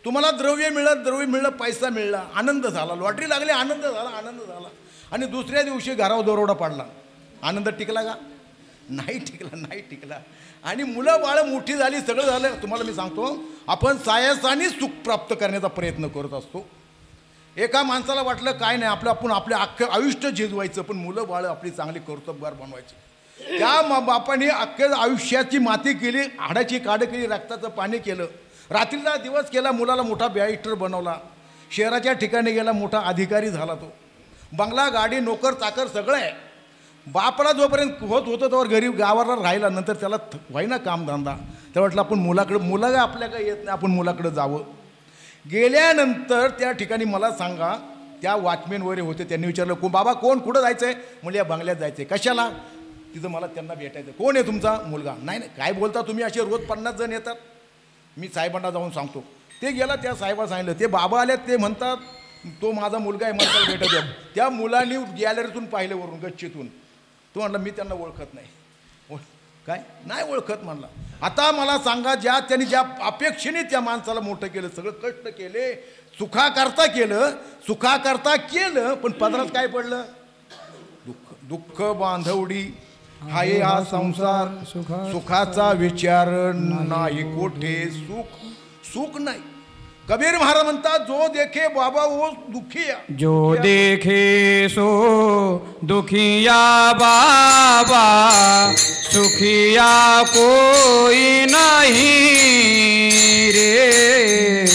तुम्हाला द्रव्य मिळलं, पैसा मिळला, आनंद झाला, लॉटरी लागली, आनंद झाला. आणि दुसऱ्या दिवशी घरावर दरोडा पडला. आनंद टिकला का? नाही टिकला. आणि मुलं बाळं मोठी झाली, सगळं झालं. तुम्हाला मी सांगतो, आपण सायासाने सुख प्राप्त करण्याचा प्रयत्न करत असतो. एका माणसाला वाटलं काय नाही, आपण आपलं अख्खं आयुष्य झिजवायचं, पण मुलं बाळं आपली चांगली कर्तबगार बनवायची. त्या बापाने अख्ख्या आयुष्याची माती केली, हाडाची काढ केली, रक्ताचं पाणी केलं, रात्रीला दिवस केला, मुलाला मोठा बॅरिस्टर बनवला, शहराच्या ठिकाणी गेला, मोठा अधिकारी झाला. तो बंगला, गाडी, नोकर चाकर सगळं आहे. बापाला जोपर्यंत होत होतं तोवर गरीब गावाला राहिला. नंतर त्याला व्हायना कामधंदा. त्याला वाटलं आपण मुलं आपल्याकडे येत नाही, आपण मुलाकडे जावं. गेल्यानंतर त्या ठिकाणी मला सांगा, त्या वॉचमॅन वगैरे होते, त्यांनी विचारलं, बाबा कोण, कुठं जायचं आहे? म्हणजे या बंगल्यात जायचं आहे. कशाला? तिथं मला त्यांना भेटायचं. कोण आहे तुमचा मुलगा? नाही काय बोलता तुम्ही, असे रोज 50 जण येतात. मी साहेबांना जाऊन सांगतो. ते गेला, त्या साहेबाला सांगितलं. ते बाबा आले, ते म्हणतात तो माझा मुलगा आहे, मला भेटत द्या. त्या मुलांनी गॅलरीतून पाहिलं, वरून गच्चीतून. तो म्हटलं मी त्यांना ओळखत नाही. काय नाही ओळखत म्हणला. आता मला सांगा, त्यांनी ज्या अपेक्षेने त्या माणसाला मोठं केलं, सगळं कष्ट केले, सुखाकरता केलं, पण पदरात काय पडलं? दुःख बांधवडी हाय हा संसार, सुखाचा विचार नाही कोठे, सुख नाही. कबीर महाराज म्हणतात, जो देखे बाबा वो दुखिया, जो देखे सो दुखिया बाबा, सुखिया कोई नहीं रे.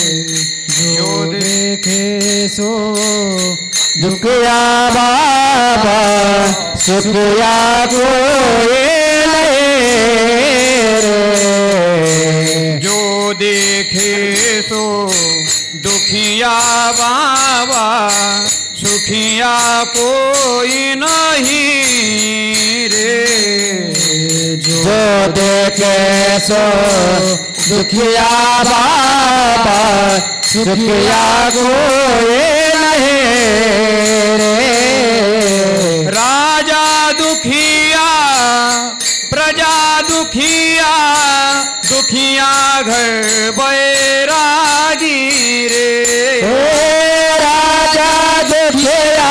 जो देखे सो दुखिया बाबा, सुखिया कोई नहीं रे. जो देखे सो दुखिया बाबा, सुखिया कोई नहीं रे. जो देखे सो दुखिया बाबा, सुखिया कोई नहीं रे. राजा दुखिया प्रजा दुखिया, दुखिया घर बैरागी रे. राजा दुखिया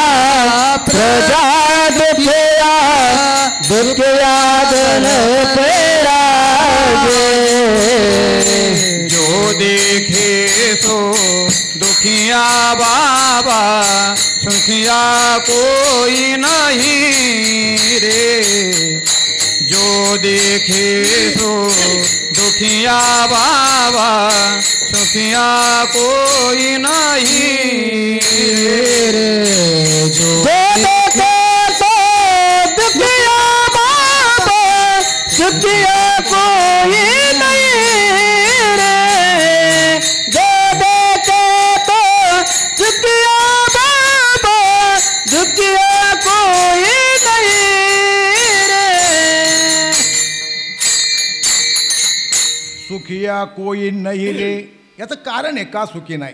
प्रजा दुखिया, दुखिया जन बैरागी. जो देखे सो दुखिया बाबा, सुखिया कोई नहीं रे. जो देखे सो दुखिया बाबा, सुखिया कोई नहीं रे. जो देखे सो दुखिया बाबा, सुखिया कोई नहीं रे. जो देखे तो दुखिया बाबा, दुखिया कोई नहीं रे. सुखिया कोई नाही रे. याचं कारण आहे का सुखी नाही.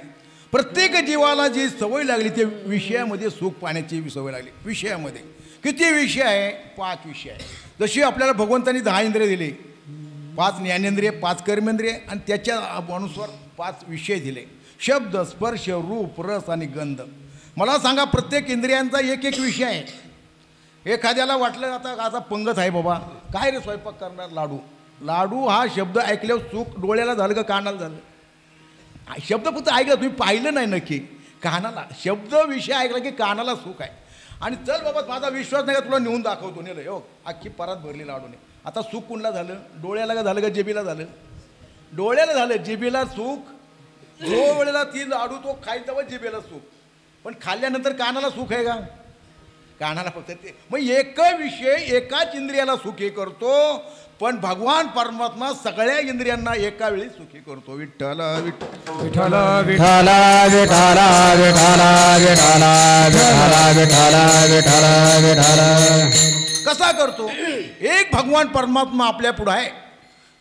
प्रत्येक जीवाला जी सवय लागली ते विषयामध्ये सुख पाण्याची सवय लागली. विषयामध्ये किती विषय आहे? 5 विषय आहे. जशी आपल्याला भगवंतांनी 10 इंद्रिय दिली, 5 ज्ञानेंद्रिय, 5 कर्मेंद्रिय आणि त्याच्या अनुसार 5 विषय दिले. शब्द, स्पर्श, रूप, रस आणि गंध. मला सांगा, प्रत्येक इंद्रियांचा एक विषय आहे. एखाद्याला वाटलं आता पंगत आहे बाबा, काय रे स्वयंपाक करणार? लाडू हा शब्द ऐकल्यावर सुख डोळ्याला झालं का कानाला झालं? शब्द फक्त ऐकला, तुम्ही पाहिलं नाही नक्की. कानाला शब्द विषय ऐकला की कानाला सुख आहे. आणि चल बाबा, माझा विश्वास नाही का, तुला नेऊन दाखवतो. नेलं हो, अख्खी परात भरली लाडूने. आता सुख कुणला झालं? डोळ्याला का झालं का जिबीला झालं? डोळ्याला झालं. जिबीला सुख जो वेळेला ती लाडू तो खाईल तेव्हा जिबेला सुख, पण खाल्ल्यानंतर कानाला सुख आहे का? कानाला फक्त ते. मग एक विषय एकाच इंद्रियाला सुखी करतो, पण भगवान परमात्मा सगळ्या इंद्रियांना एका वेळी सुखी करतो. विठ्ठल विठ्ठल विठ्ठल विठ्ठल विठ्ठल विठ्ठल विठ्ठल विठ्ठल विठ्ठल विठ्ठल. कसा करतो? एक भगवान परमात्मा आपल्या पुढे आहे.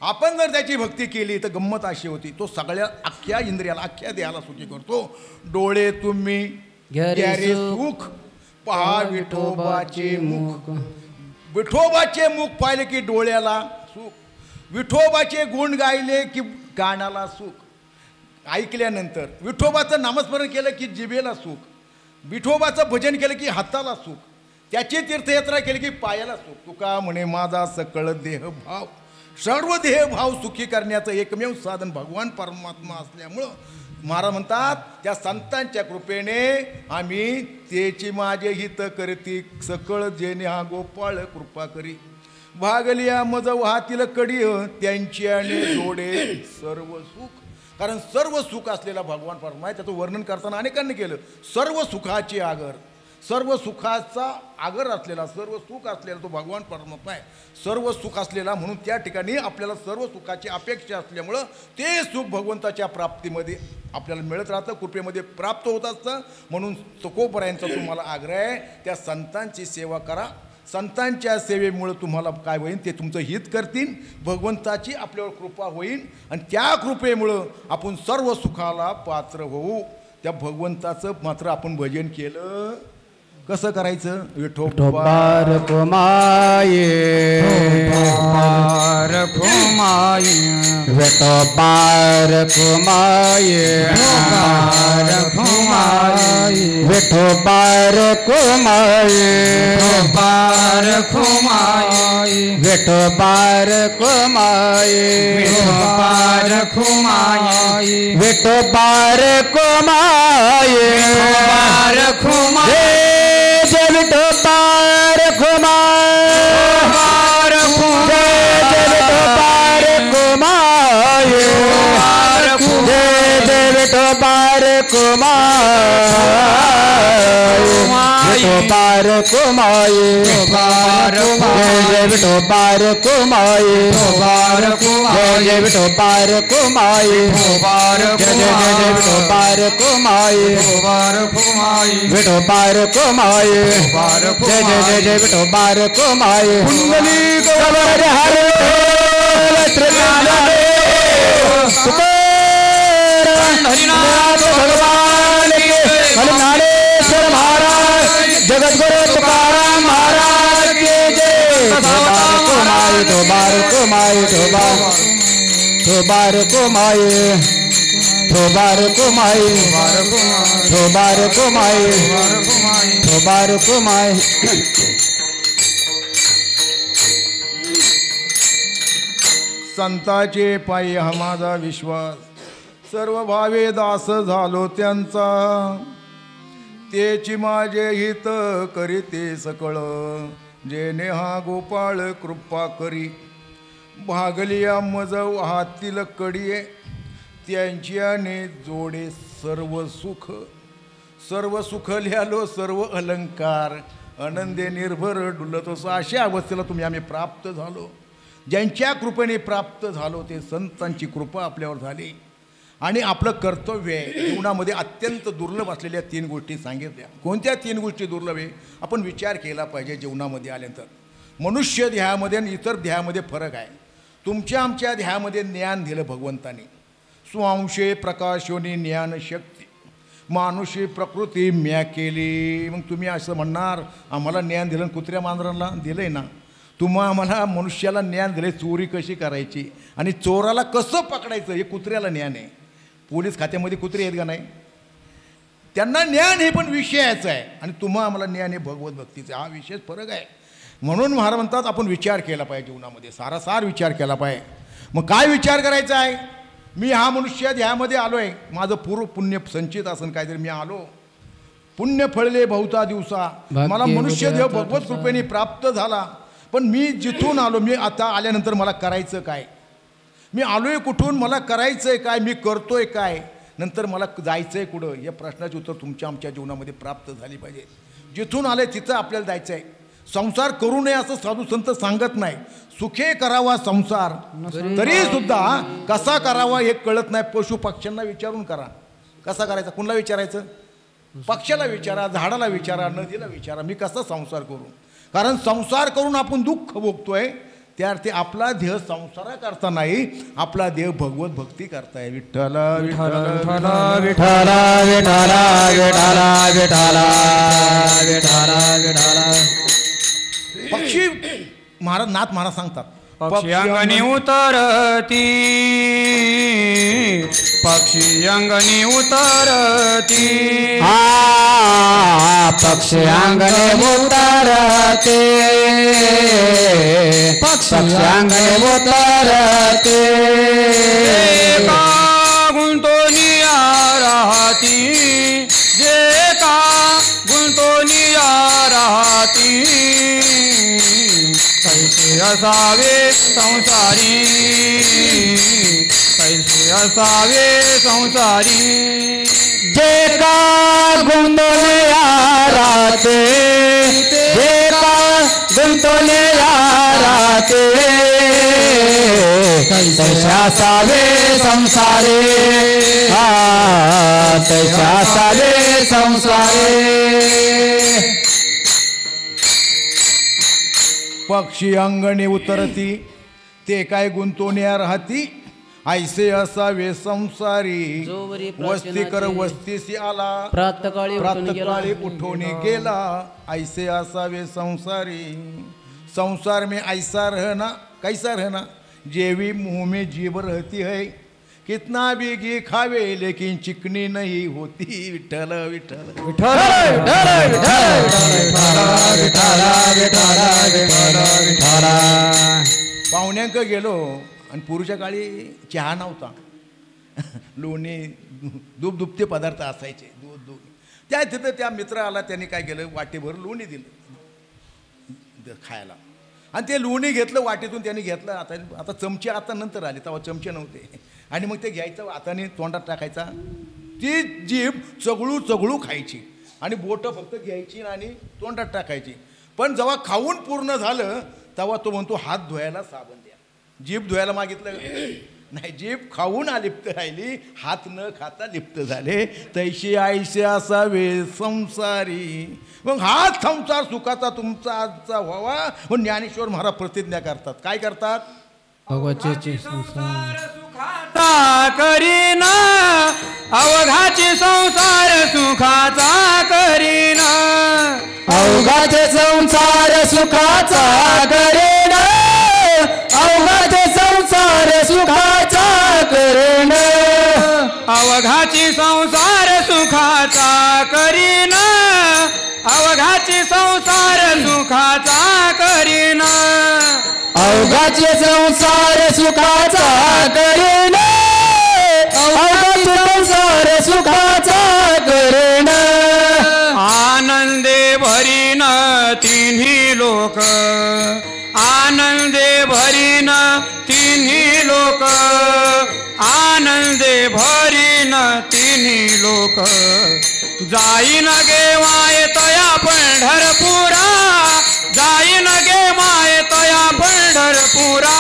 आपण जर त्याची भक्ती केली तर गंमत अशी होती, तो सगळ्या अख्ख्या इंद्रियाला, अख्ख्या देहाला सुखी करतो. डोळे तुम्ही घ्यारे सुख, पहा विठोबाचे मुख. विठोबाचे मुख पाहिले की डोळ्याला सुख. विठोबाचे गुण गायले की कानाला सुख. ऐकल्यानंतर विठोबाचं नामस्मरण केलं की जिभेला सुख. विठोबाचं भजन केलं की हाताला सुख. त्याची तीर्थयात्रा केली की पायाला सुख. तुका म्हणे माझा सकळ देह भाव. सर्व देह भाव सुखी करण्याचं एकमेव साधन भगवान परमात्मा असल्यामुळं महाराज म्हणतात, त्या संतांच्या कृपेने आम्ही तेची माझे हित करती, सकळ जेने हा गोपाळ कृपा करी. भागलिया मज वाहतील कडी त्यांची आणि जोडे सर्व सुख. कारण सर्व सुख असलेला भगवान परमात्मा आहे. त्याचं वर्णन करताना अनेकांनी केलं. सर्व सुखाची आगर, सर्व सुखाचा आगर असलेला, सर्व सुख असलेला तो भगवान परमात्मा आहे. सर्व सुख असलेला म्हणून त्या ठिकाणी आपल्याला सर्व सुखाची अपेक्षा असल्यामुळं ते सुख भगवंताच्या प्राप्तीमध्ये आपल्याला मिळत राहतं, कृपेमध्ये प्राप्त होत असतं. म्हणून तुकोबरायांचा तुम्हाला आग्रह आहे, त्या संतांची सेवा करा. संतांच्या सेवेमुळं तुम्हाला काय होईल? ते तुमचं हित करतील, भगवंताची आपल्यावर कृपा होईल आणि त्या कृपेमुळं आपण सर्व सुखाला पात्र होऊ. त्या भगवंताचं मात्र आपण भजन केलं कसं करायचं? विठोबार कुमाये विठोबार कुमाये विठोबार कुमाये विठोबार कुमाये विठोबार कुमाये विठोबार कुमाये विठोबार कुमाये विठोबार कुमाये विठोबार कुमाये जय विठोबार कुमाये जय विठोबार कुमाये जय विठोबार कुमाये विठोबार कुमाये जय विठोबार कुमाये जय विठोबार कुमाये जय विठोबार कुमाये विठोबार कुमाये जय विठोबार कुमाये कुंडली गौर हर हरिनाथ भगवान के हरिनाथेश्वर महाराज जगतगुरु तुकाराम महाराज के जय कुमाये दोबार कुमाये दोबार कुमाये दोबार कुमाये दोबार कुमाये दोबार कुमाये संताचे पायी हा माझा विश्वास, सर्व भावे दास झालो त्यांचा, तेची माझे हित करीते सकळ, जेने हा गोपाळ कृपा करी, भागलिया मज हातील कडीये, त्यांची आणि जोडे सर्व सुख लिहालो सर्व अलंकार, आनंदे निर्भर डुलतो. अशा अवस्थेला तुम्ही आम्ही प्राप्त झालो. ज्यांच्या कृपेने प्राप्त झालो ते संतांची कृपा आपल्यावर झाली. आणि आपलं कर्तव्य आहे जीवनामध्ये अत्यंत दुर्लभ असलेल्या 3 गोष्टी सांगितल्या. कोणत्या 3 गोष्टी दुर्लभ आहे आपण विचार केला पाहिजे जीवनामध्ये आल्यानंतर. मनुष्य ध्येयामध्ये आणि इतर ध्येयामध्ये फरक आहे. तुमच्या आमच्या ध्येयामध्ये ज्ञान दिलं भगवंतानी. स्वांशे प्रकाशोनी ज्ञान शक्ती, मानुषी प्रकृती म्या केली. मग तुम्ही असं म्हणणार आम्हाला ज्ञान दिलं कुत्र्या मांजरांना दिलंय ना. आम्हाला मनुष्याला ज्ञान दिले चोरी कशी करायची आणि चोराला कसं पकडायचं हे कुत्र्याला ज्ञान आहे. पोलीस खात्यामध्ये कुत्रे आहेत का नाही? त्यांना ज्ञान हे पण विषयाचं आहे आणि आम्हाला ज्ञान हे भगवत भक्तीचं. हा विशेष फरक आहे. म्हणून महाराज म्हणतात आपण विचार केला पाहिजे जीवनामध्ये, सारासार विचार केला पाहिजे. मग काय विचार करायचा आहे? मी हा मनुष्य ह्यामध्ये आलो आहे, माझं पूर्व पुण्य संचित असन काहीतरी मी आलो, पुण्य फळले बहुता दिवसा, मला मनुष्य देव भगवत कृपेने प्राप्त झाला. पण मी जिथून आलो, मी आता आल्यानंतर मला करायचं काय? मी आलोय कुठून, मला करायचंय काय, मी करतोय काय, नंतर मला जायचंय कुठं? या प्रश्नाचे उत्तर तुमच्या आमच्या जीवनामध्ये प्राप्त झाली पाहिजे. जिथून आले तिथं आपल्याला जायचं आहे. संसार करू नये असं साधू संत सांगत नाही. सुखे करावा संसार, तरी सुद्धा कसा करावा हे कळत नाही. पशु पक्ष्यांना विचारून करा. कसा करायचा? कुणाला विचारायचं? पक्षाला विचारा, झाडाला विचारा, नदीला विचारा, मी कसा संसार करू? कारण संसार करून आपण दुःख भोगतोय. त्याअर्थी आपला देह संसारा करता नाही, आपला देह भगवत भक्ती करताय. विठ्ठल विठ्ठल विठ्ठल विठ्ठल विठ्ठल विठ्ठल विठ्ठल. पक्षी महाराज नाथ महाराज सांगतात, पक्षी अंगणी उतरती, पक्षी अंगणी उतरती, पक्षी अंगणे उतरते, पक्षी अंगणे उतरते. का गुंतोनिया राहती, जे का गुंतोनिया राहती, कैसे असावे संसारी, कैसे असावे संसारी. जे का गुंतोनिया राहते, जे का गुंतोनिया राहते, कैसे असावे संसारी, कैसे असावे संसारी. पक्षी अंगणी उतरती, ते काय गुंतवण्या राहती, ऐसे असावे संसारी जोवरी वस्ती कर वस्तीसी आला प्रातकाळी उठून गेला ऐसे असावे संसारी संसार में ऐसा रहना कैसा रहना जेवी मुँह में जीव रहती है कितना भी घी खावे लेकिन चिकनी नहीं होती विठ्ठल विठ्ठल पाहुण्यांक गेलो आणि पूर्वीच्या काळी चहा नव्हता लोणी दुबते पदार्थ असायचे दूध त्या तिथं त्या मित्र आला त्यांनी काय केलं वाटीभर लोणी दिलं खायला आणि ते लोणी घेतलं वाटीतून त्यांनी घेतलं आता चमचे आता नंतर आले तेव्हा चमचे नव्हते आणि मग ते घ्यायचं हाताने तोंडात टाकायचा ती जीभ चगळू खायची आणि बोटं फक्त घ्यायची आणि तोंडात टाकायची पण जेव्हा खाऊन पूर्ण झालं तेव्हा तो म्हणतो हात धुवायला साबण द्या जीभ धुवायला मागितलं नाही जीभ खाऊन अलिप्त राहिली हात न खाता लिप्त झाले तैशी आयसे असावे संसारी मग हा संसार सुखाचा तुमचा आजचा व्हावा म्हणून ज्ञानेश्वर महाराज प्रतिज्ञा करतात काय करतात अवघाची संसार सुखाचा करीना अवघाची संसार सुखाचा करीना अवघाचे संसार सुखाचा करेन अवघाचे संसार सुखाचा करेन अवघाची संसार सुखाचा करीना अवघाची संसार सुखाचा करीना अवघाचे संसार सुखाचा करेन अवघाचे संसार सुखाचा करेन आनंदे भरीन तिन्ही लोक आनंदे भरीन तिन्ही लोक आनंदे भरीन तिन्ही लोक जाईन गे माये तया पंढरपुरा जाईन गे माये तया पंढरपुरा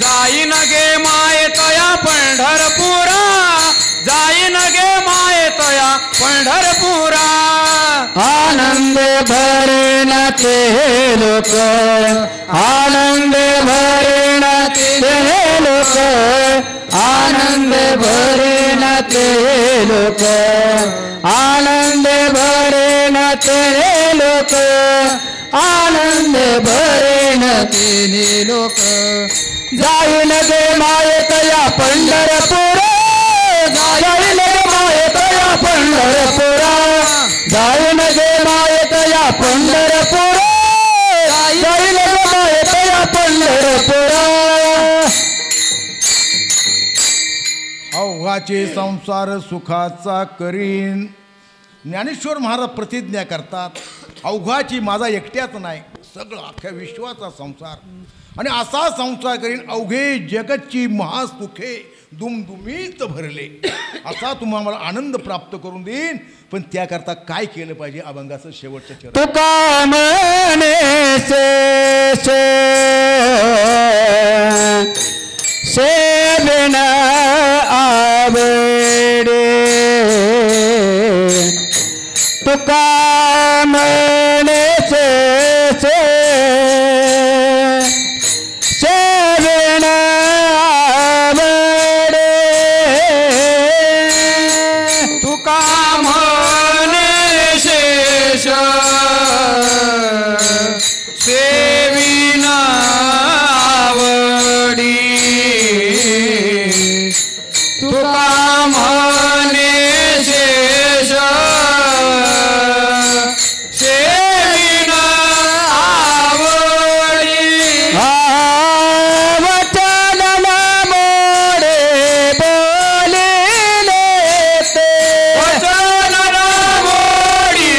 जाईन गे माये तया पंढरपुरा जाईन गे माये तया पंढरपुरा आनंद भरेन ते लोक आनंद भरेन ते लोक आनंद भरेन ते लोक आनंद भरेन ते लोक आनंद भरेन ते लोक जाईन गे मायेत या पंढरपुरा जाईन गे मायेत या पंढरपुरा जाईन गे मायेत या पंढरपुरा जाईन गे मायेत या पंढरपुरा अवघाचे संसार सुखाचा करीन ज्ञानेश्वर महाराज प्रतिज्ञा करतात अवघाची माझा एकट्याच नाही सगळं अख्ख्या विश्वाचा संसार आणि असा संसार करीन अवघे जगतची महासुखे दुमदुमीत भरले असा तुम्हाला मला आनंद प्राप्त करून देईन पण त्याकरता काय केलं पाहिजे अभंगाचं शेवटचं चरण तुका म्हणे सेवन आवडे तुका म्हणे सेवन आवडे तुका म्हणे शेष सेविना आवडी तुका म्हणे शेष सेविना आवडी वचन मोडे बोलिले ते वचन मोडी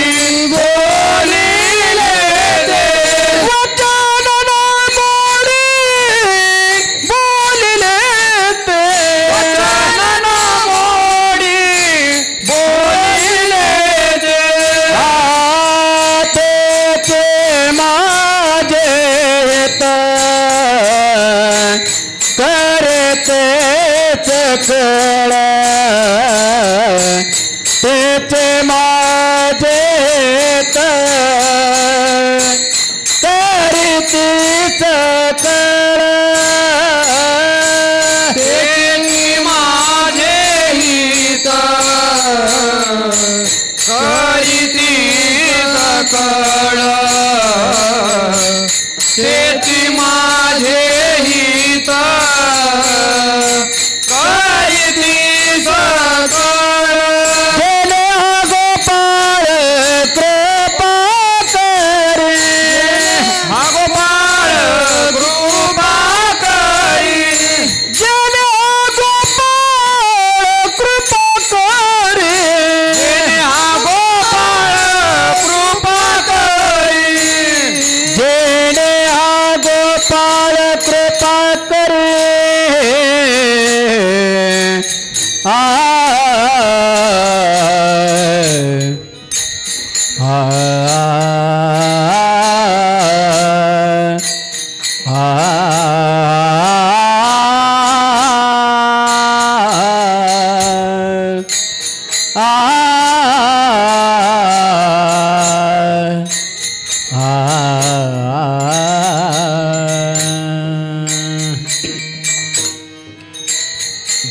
बोलिले ते वचन मोडे बोलिले ते वचन मोडी बोलिले ते हातेचे माझे करतेच कळ तेचे माझे करतीच कळ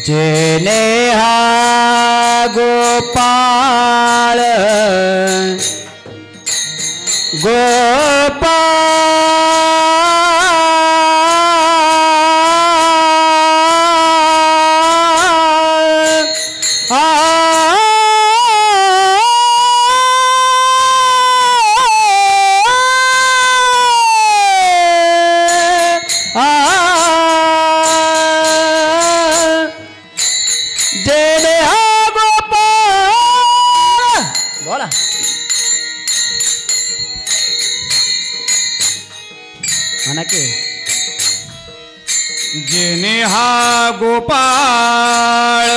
जेने हा गोपाळ बोला म्हणा की जेने हा गोपाळ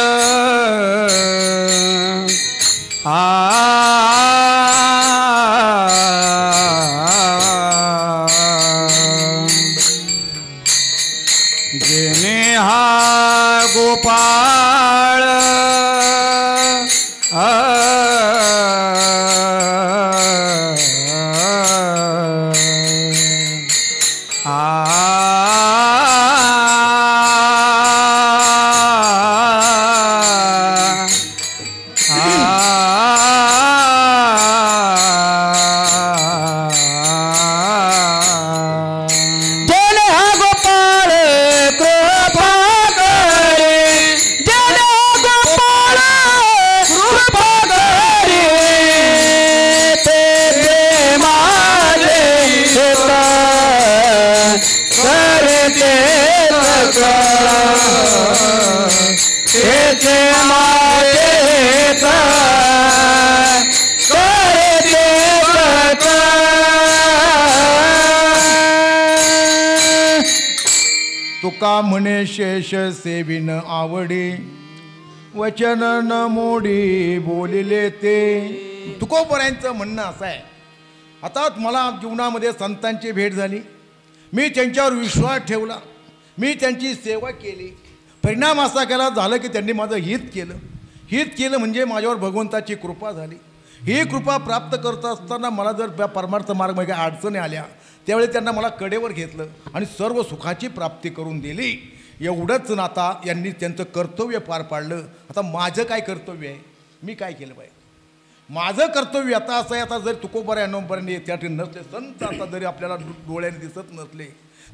जेने हा गोपाळ तुका म्हणे शेष सेविन आवडी वचन न मोडी बोलिले ते. तुकोबरायांचं म्हणणं असं आहे, आता मला जीवनामध्ये संतांची भेट झाली, मी त्यांच्यावर विश्वास ठेवला, मी त्यांची सेवा केली, परिणाम असा केला झालं की त्यांनी माझं हित केलं म्हणजे माझ्यावर भगवंताची कृपा झाली. ही कृपा प्राप्त करत असताना मला जर परमार्थ मार्गामध्ये काही अडचणी आल्या त्यावेळी त्यांना मला कडेवर घेतलं आणि सर्व सुखाची प्राप्ती करून दिली. एवढंच नाता यांनी त्यांचं कर्तव्य पार पाडलं. आता माझं काय कर्तव्य आहे, मी काय केलं पाहिजे? माझं कर्तव्य आता असं आहे, आता जर तुकोबरा नंबरने त्या ठिकाणी नसले, संत आता जरी आपल्याला डोळ्याने दिसत नसले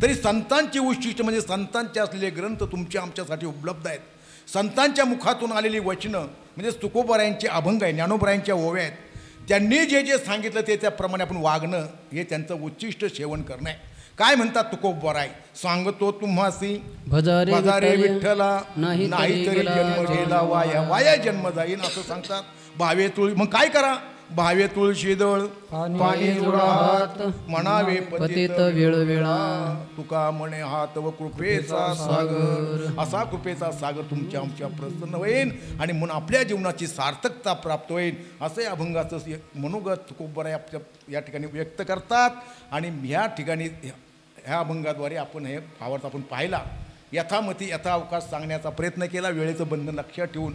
तरी संतांची उशिष्ट म्हणजे संतांचे असलेले ग्रंथ तुमच्या आमच्यासाठी उपलब्ध आहेत. संतांच्या मुखातून आलेली वचनं म्हणजे तुकोबरायांचे अभंग आहे, ज्ञानोबरायांच्या ओव्या आहेत. त्यांनी जे जे सांगितलं ते त्याप्रमाणे आपण वागणं हे त्यांचं उच्चिष्ट सेवन करणं आहे. काय म्हणतात तुकोबराय, सांगतो तुम्हासी भजारे विठ्ठला नाही तरी जन्म गेला वाया, वाया जन्म जाईन असं सांगतात. भावे तुळशी, मग काय करा, भावे तुळशी दळ पाणी जोडात म्हणावे पतित वेळोवेळा. तुका म्हणे हात व कृपेचा सागर, असा कृपेचा सागर तुमच्या आमच्या प्रसन्न होईल आणि म्हणून आपल्या जीवनाची सार्थकता प्राप्त होईल असे अभंगाचं मनोगत तुकोबराय आपल्या या ठिकाणी व्यक्त करतात. आणि ह्या ठिकाणी ह्या अभंगाद्वारे आपण हे भावार्थ आपण पाहिला, यथामती यथाअवकाश सांगण्याचा प्रयत्न केला. वेळेचं बंधन लक्षात ठेवून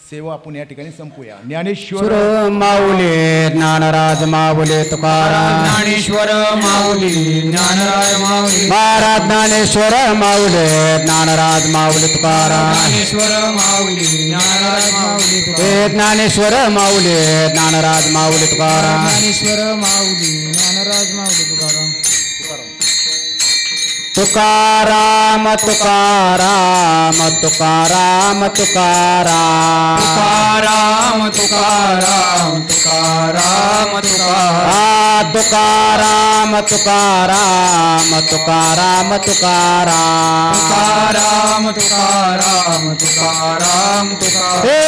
सेवा आपण या ठिकाणी संपूया. ज्ञानेश्वर माऊली ज्ञानराज माऊली तुकाराम, ज्ञानेश्वर माऊली ज्ञानराज माऊली, महाराज ज्ञानेश्वर माऊली ज्ञानराज माऊली तुकाराम, ज्ञानेश्वर माऊली ज्ञानराज माऊली, हे ज्ञानेश्वर माऊली ज्ञानराज माऊली तुकाराम, ज्ञानेश्वर माऊली ज्ञानराज माऊली तुकाराम. तुकाराम तुकाराम तुकाराम तुकाराम तुकाराम तुकाराम तुकाराम तुकाराम तुकाराम तुकाराम तुकाराम तुकाराम तुकाराम तुकाराम तुकाराम तुकाराम. हे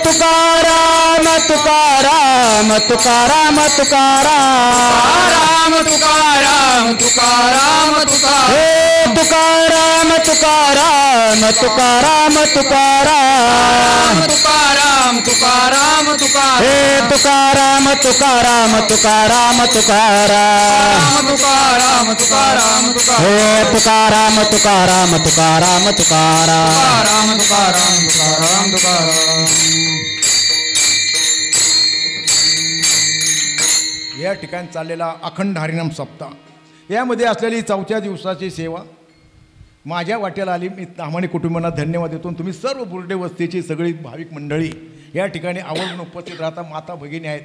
तुकाराम तुकाराम तुकाराम तुकाराम तुकाराम तुकाराम तुकाराम. हे तुकाराम तुकाराम तुकाराम तुकाराम तुकाराम तुकाराम तुकाराम. हे तुकाराम तुकाराम तुकाराम तुकाराम तुकाराम तुकाराम तुकाराम. हे तुकाराम तुकाराम तुकाराम तुकाराम तुकाराम तुकाराम तुकाराम तुकाराम. या ठिकाणी चाललेला अखंड हरिनाम सप्ताह यामध्ये असलेली 4थ्या दिवसाची सेवा माझ्या वाट्याला आली. मी ताम्हाणे कुटुंबांना धन्यवाद देतो. तुम्ही सर्व बुर्डे वस्तीची सगळी भाविक मंडळी या ठिकाणी आवर्जून उपस्थित राहता. माता भगिनी आहेत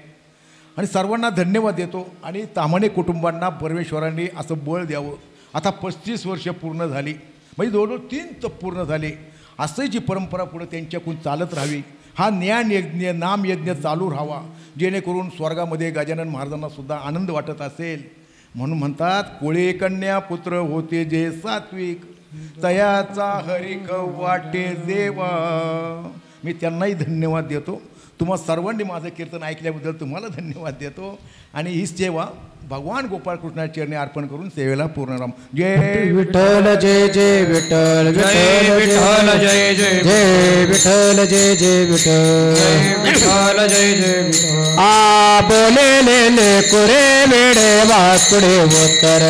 आणि सर्वांना धन्यवाद देतो. आणि ताम्हाणे कुटुंबांना परमेश्वरांनी असं बळ द्यावं. आता 35 वर्ष पूर्ण झाली, म्हणजे जवळजवळ 3 तप पूर्ण झाले. असं जी परंपरा पुढे त्यांच्याकडून चालत राहावी. हा ज्ञान यज्ञ नाम यज्ञ चालू राहावा, जेणेकरून स्वर्गामध्ये गजानन महाराजांना सुद्धा आनंद वाटत असेल. म्हणून म्हणतात कोळे कन्या पुत्र होते जे सात्विक, तयाचा हरिक वाटे देवा. मी त्यांनाही धन्यवाद देतो. तुम्हा सर्वांनी माझं कीर्तन ऐकल्याबद्दल तुम्हाला धन्यवाद देतो. आणि ही सेवा भगवान गोपाळकृष्णाच्या चरणी अर्पण करून सेवेला पूर्णराम. जय विठ्ठल जय जय विठ्ठल विठ्ठल जय जय जय विठ्ठल जय जय विठ्ठल जय जय विठ्ठल. आ बोले ले कुरे वेडे वाकुडे उत्तर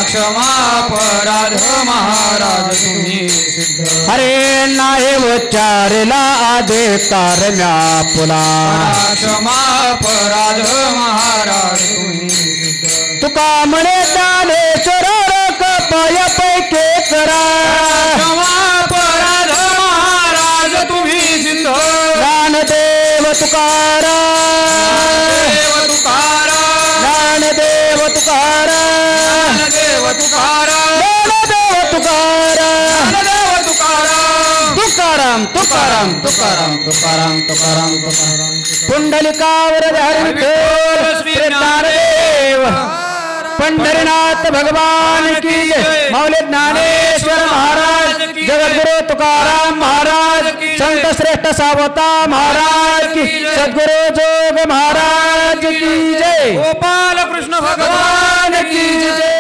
क्षमा अपराध महाराज तुम्ही सिद्ध. हरे नाही उच्चारला अधिकार म्या पुला. क्षमा अपराध महाराज तुम्ही सिद्ध. तुका म्हणे ज्ञानेश्वर पाया पैके करा. क्षमा अपराध महाराज तुम्ही सिद्ध. ज्ञानदेव तुकारा देव तुकारा ज्ञानदेव तुकारा देव तुकारा ज्ञानदेव तुकारा देव तुकारा. तुकाराम तुकाराम तुकाराम तुकाराम तुकाराम तुकाराम. पुंडलिकावर हरी विठ्ठल श्री ज्ञानदेव पंढरीनाथ भगवान की जय. माऊली ज्ञानेश्वर महाराज, जगद्गुरु तुकाराम महाराज, संत श्रेष्ठ सावता महाराज की, सद्गुरु जोग महाराज की जय. गोपाल कृष्ण भगवान की जय.